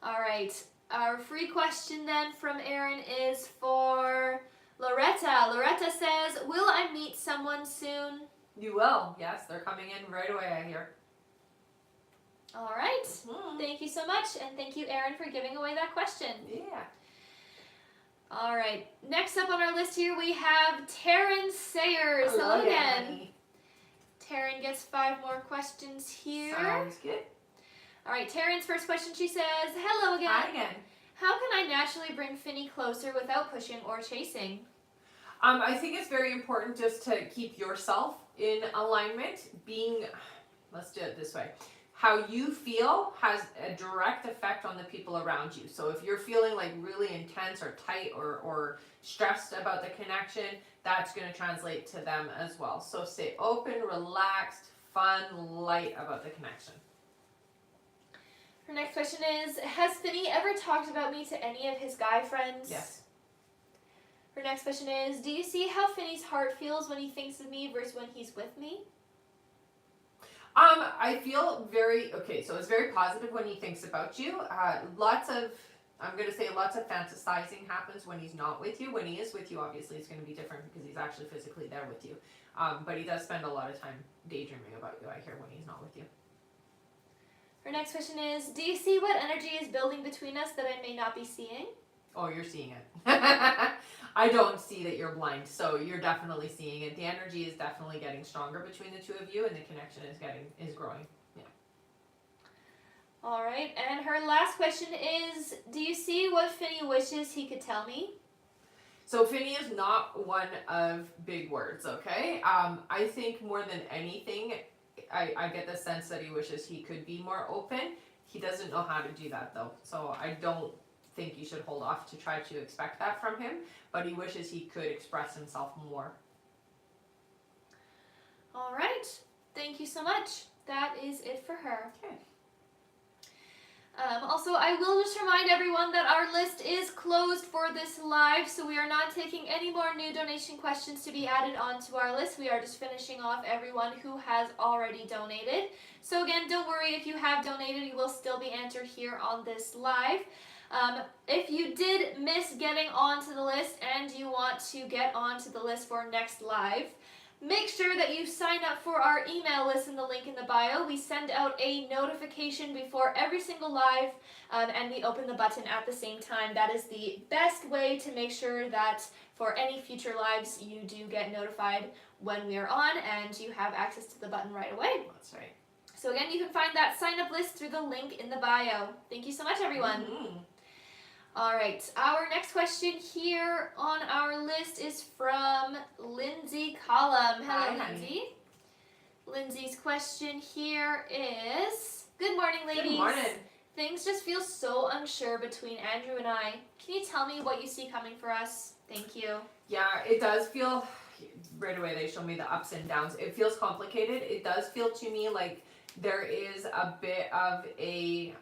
All right, our free question then from Erin is for Loretta. Loretta says, will I meet someone soon? You will. Yes, they're coming in right away, I hear. All right. Thank you so much, and thank you, Erin, for giving away that question. Yeah. All right. Next up on our list here, we have Taryn Sayers. Hello again. Honey. Taryn gets 5 more questions here. Sounds good. All right. Taryn's first question, she says, hello again. Hi again. How can I naturally bring Finny closer without pushing or chasing? I think it's very important just to keep yourself in alignment. Let's do it this way. How you feel has a direct effect on the people around you. So if you're feeling like really intense or tight or stressed about the connection, that's going to translate to them as well. So stay open, relaxed, fun, light about the connection. Her next question is, has Finny ever talked about me to any of his guy friends? Yes. Her next question is, do you see how Finny's heart feels when he thinks of me versus when he's with me? I feel so it's very positive when he thinks about you. Lots of fantasizing happens when he's not with you. When he is with you, obviously it's going to be different because he's actually physically there with you. But he does spend a lot of time daydreaming about you, I hear, when he's not with you. Her next question is, do you see what energy is building between us that I may not be seeing? Oh, you're seeing it. I don't see that you're blind, so you're definitely seeing it. The energy is definitely getting stronger between the two of you, and the connection is growing. Yeah. All right, and her last question is, do you see what Finny wishes he could tell me? So Finny is not one of big words, okay? I think more than anything, I get the sense that he wishes he could be more open. He doesn't know how to do that, though, so I don't think you should hold off to try to expect that from him, but he wishes he could express himself more. All right. Thank you so much. That is it for her. Okay. Also, I will just remind everyone that our list is closed for this live, so we are not taking any more new donation questions to be added onto our list. We are just finishing off everyone who has already donated. So again, don't worry, if you have donated, you will still be answered here on this live. If you did miss getting onto the list and you want to get onto the list for next live, make sure that you sign up for our email list in the link in the bio. We send out a notification before every single live, and we open the button at the same time. That is the best way to make sure that for any future lives you do get notified when we are on and you have access to the button right away. That's right. So again, you can find that sign up list through the link in the bio. Thank you so much, everyone. All right, our next question here on our list is from Lindsay Collum. Hi, Hello, honey. Lindsay. Lindsay's question here is, good morning, ladies. Good morning. Things just feel so unsure between Andrew and I. Can you tell me what you see coming for us? Thank you. Yeah, it does feel, right away they show me the ups and downs. It feels complicated. It does feel to me like there is a bit of a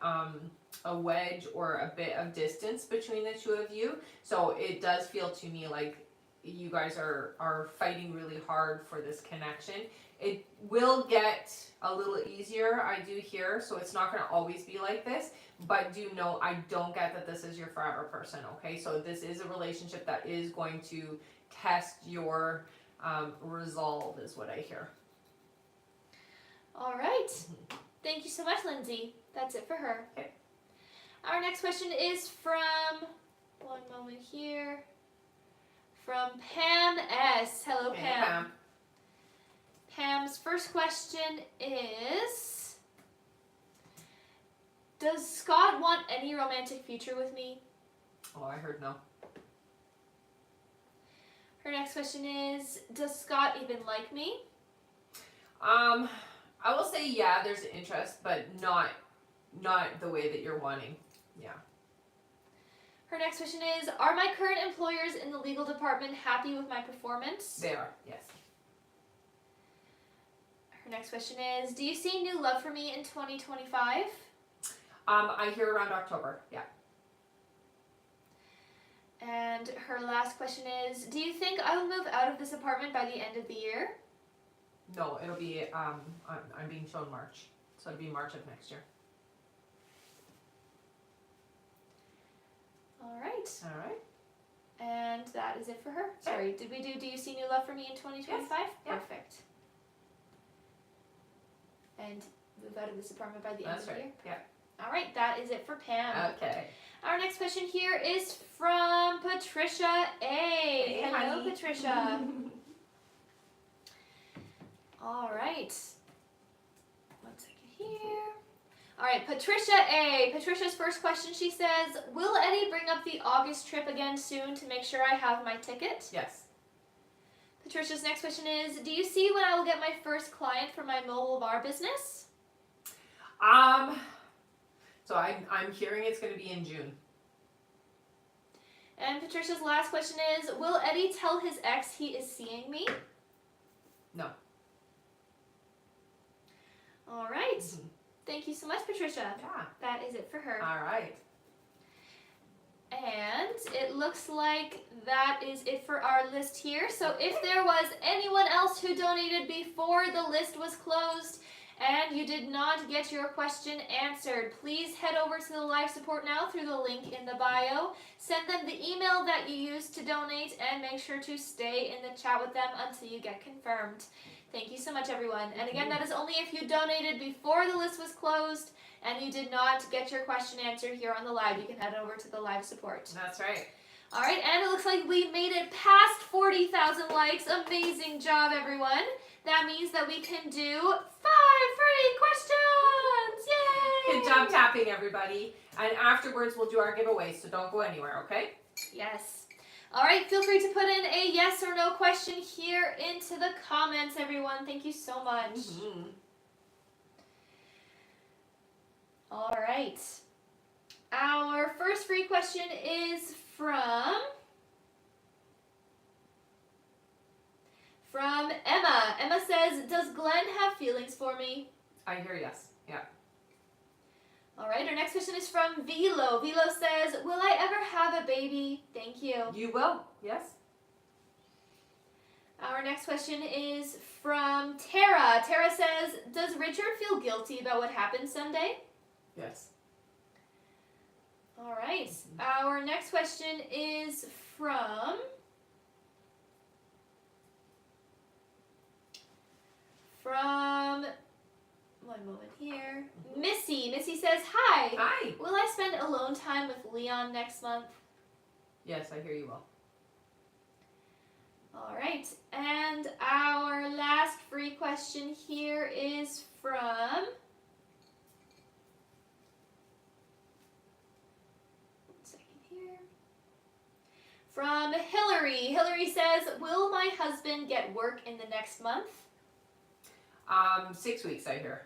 wedge or a bit of distance between the two of you. So it does feel to me like you guys are fighting really hard for this connection. It will get a little easier, I do hear, so it's not going to always be like this, but do know I don't get that this is your forever person, okay? So this is a relationship that is going to test your resolve, is what I hear. All right. Thank you so much, Lindsay. That's it for her. Okay. Our next question is from, one moment here, from Pam S. Hello, Okay, Pam. Pam's first question is, does Scott want any romantic future with me? Oh, I heard no. Her next question is, does Scott even like me? I will say yeah, there's interest, but not the way that you're wanting. Yeah. Her next question is, are my current employers in the legal department happy with my performance? They are, yes. Her next question is, do you see new love for me in 2025? I hear around October, yeah. And her last question is, do you think I will move out of this apartment by the end of the year? No, it'll be, I'm being shown March. So it'll be March of next year. All right. All right. And that is it for her. Sorry, did we do you see new love for me in 2025? Yes. Yeah. Perfect. And move out of this apartment by the end of the year? Yeah. All right, that is it for Pam. Okay. Our next question here is from Patricia A. Hey, Hello, honey. Patricia. All right. One second here. All right, Patricia A. Patricia's first question, she says, will Eddie bring up the August trip again soon to make sure I have my ticket? Yes. Patricia's next question is, do you see when I will get my first client for my mobile bar business? So I'm hearing it's going to be in June. And Patricia's last question is, will Eddie tell his ex he is seeing me? No. All right. Mhm. Thank you so much, Patricia. Yeah. That is it for her. All right. And it looks like that is it for our list here. So if there was anyone else who donated before the list was closed and you did not get your question answered, please head over to the live support now through the link in the bio. Send them the email that you used to donate and make sure to stay in the chat with them until you get confirmed. Thank you so much, everyone. And again, that is only if you donated before the list was closed and you did not get your question answered here on the live. You can head over to the live support. That's right. All right, and it looks like we made it past 40,000 likes. Amazing job, everyone. That means that we can do 5 free questions. Yay! Good job tapping, everybody. And afterwards, we'll do our giveaway, so don't go anywhere, okay? Yes. All right, feel free to put in a yes or no question here into the comments, everyone. Thank you so much. Mm-hmm. All right. Our first free question is from Emma. Emma says, does Glenn have feelings for me? I hear yes. Yeah. All right, our next question is from Velo. Velo says, will I ever have a baby? Thank you. You will. Yes. Our next question is from Tara. Tara says, does Richard feel guilty about what happened Sunday? Yes. All right. Our next question is from one moment here. Missy. Missy says, hi. Hi. Will I spend alone time with Leon next month? Yes, I hear you will. All right. And our last free question here is from one second here. From Hillary. Hillary says, will my husband get work in the next month? 6 weeks, I hear.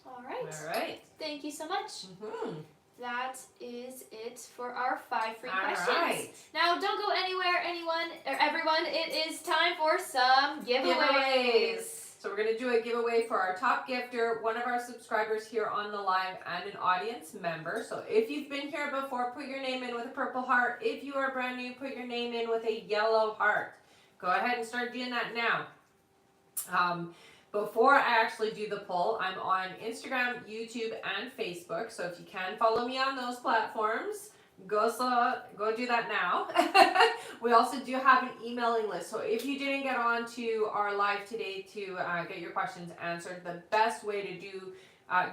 All right. All right. Thank you so much. Mm-hmm. That is it for our 5 free All questions. right. Now, don't go anywhere, everyone. It is time for some giveaways. So we're going to do a giveaway for our top gifter, one of our subscribers here on the live, and an audience member. So if you've been here before, put your name in with a purple heart. If you are brand new, put your name in with a yellow heart. Go ahead and start doing that now. Before I actually do the poll, I'm on Instagram, YouTube, and Facebook. So if you can follow me on those platforms, go do that now. We also do have an emailing list. So if you didn't get on to our live today to get your questions answered, the best way to do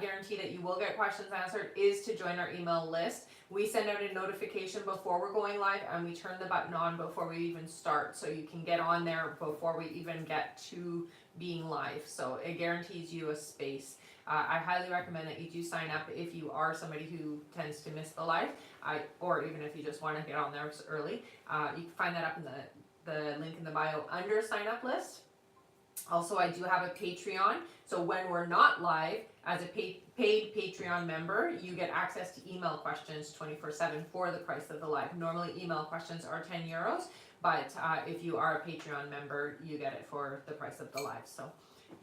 guarantee that you will get questions answered is to join our email list. We send out a notification before we're going live, and we turn the button on before we even start, so you can get on there before we even get to being live. So it guarantees you a space. I highly recommend that you do sign up if you are somebody who tends to miss the live, or even if you just want to get on there early. You can find that up in the link in the bio under sign up list. Also, I do have a Patreon, so when we're not live, as a paid Patreon member, you get access to email questions 24/7 for the price of the live. Normally, email questions are €10, but if you are a Patreon member, you get it for the price of the live. So,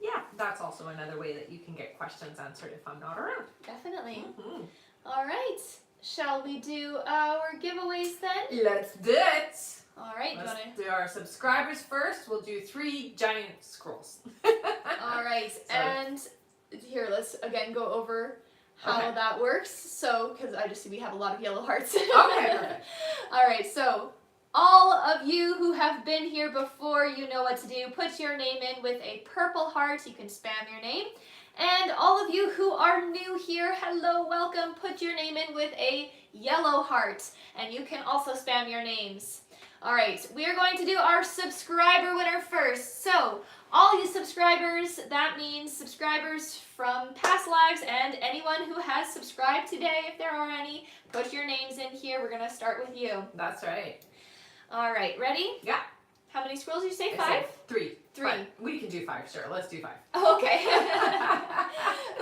yeah, that's also another way that you can get questions answered if I'm not around. Definitely. Mm-hmm. All right. Shall we do our giveaways then? Let's do it. All right. Let's do our subscribers first. We'll do 3 giant scrolls. All right. And here, let's again go over how Okay. that works. So, because I just see we have a lot of yellow hearts. Okay, perfect. All right. So, all of you who have been here before, you know what to do. Put your name in with a purple heart. You can spam your name. And all of you who are new here, hello, welcome. Put your name in with a yellow heart. And you can also spam your names. All right, we are going to do our subscriber winner first. So, all you subscribers, that means subscribers from past lives and anyone who has subscribed today, if there are any, put your names in here. We're going to start with you. That's right. All right, ready? Yeah. How many scrolls did you say? I 5? said 3. 3. But we can do 5, sure. Let's do 5. Okay.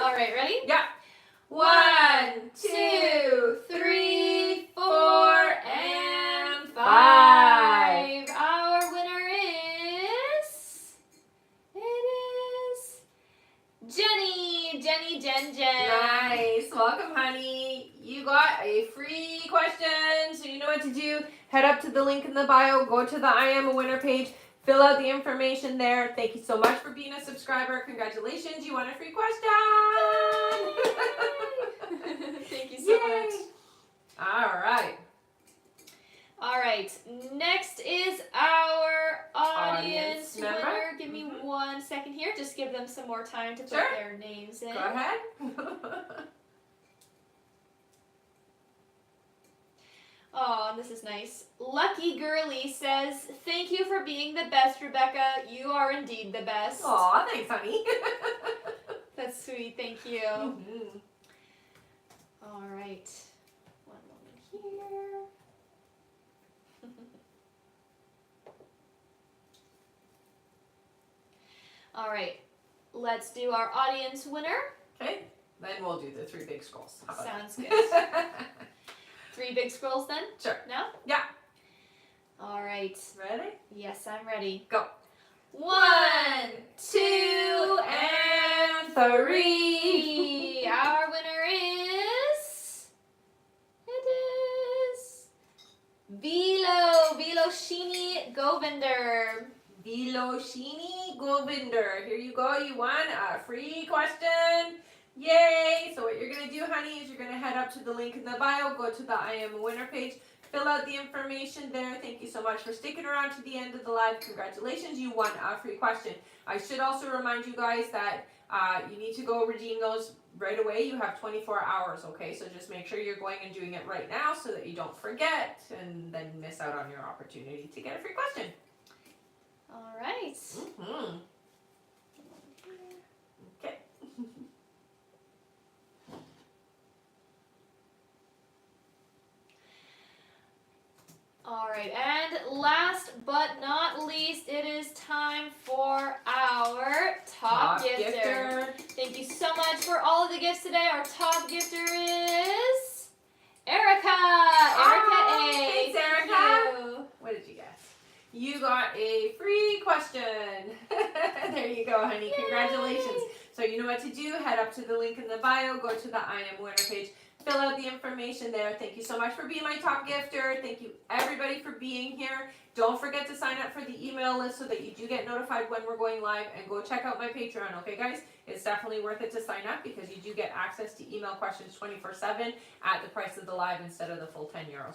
All right, ready? Yeah. 1, 2, 3, 4, and 5. Our winner is... It is... Jen. Nice. Welcome, honey. You got a free question, so you know what to do. Head up to the link in the bio. Go to the I Am a Winner page. Fill out the information there. Thank you so much for being a subscriber. Congratulations. You won a free question. Thank you so Yay. much. All right. Next is our audience member. winner. Give me 1 second here. Just give them some more time to put Sure. their names in. Go ahead. Oh, this is nice. Lucky Girly says, thank you for being the best, Rebecca. You are indeed the best. Aw, thanks, honey. That's sweet. Thank you. Mhm. All right. 1 moment here. All right. Let's do our audience winner. Okay. Then we'll do the 3 big scrolls. How about Sounds good. that? 3 big scrolls then? Sure. Now? Yeah. All right. Ready? Yes, I'm ready. Go. 1, 2, and 3. Our winner is... It is... Viloshini Govinder. Viloshini Govinder. Here you go. You won a free question. Yay! So what you're going to do, honey, is you're going to head up to the link in the bio, go to the I Am a Winner page, fill out the information there. Thank you so much for sticking around to the end of the live. Congratulations, you won a free question. I should also remind you guys that you need to go redeem those right away. You have 24 hours, okay? So just make sure you're going and doing it right now so that you don't forget and then miss out on your opportunity to get a free question. All right. Mm-hmm. Okay. All right, and last but not least, it is time for our top gifter. Thank you so much for all of the gifts today. Our top gifter is Erica. Erica A. Thanks, Erica. Thank you. What did you guess? You got a free question. There you go, honey. Yay. Congratulations. So you know what to do. Head up to the link in the bio. Go to the I Am Winner page. Fill out the information there. Thank you so much for being my top gifter. Thank you everybody for being here. Don't forget to sign up for the email list so that you do get notified when we're going live, and go check out my Patreon, okay guys? It's definitely worth it to sign up because you do get access to email questions 24/7 at the price of the live instead of the full €10.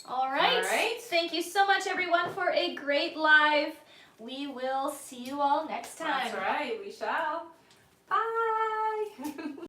All right. All right. Thank you so much, everyone, for a great live. We will see you all next time. That's right. We shall. Bye.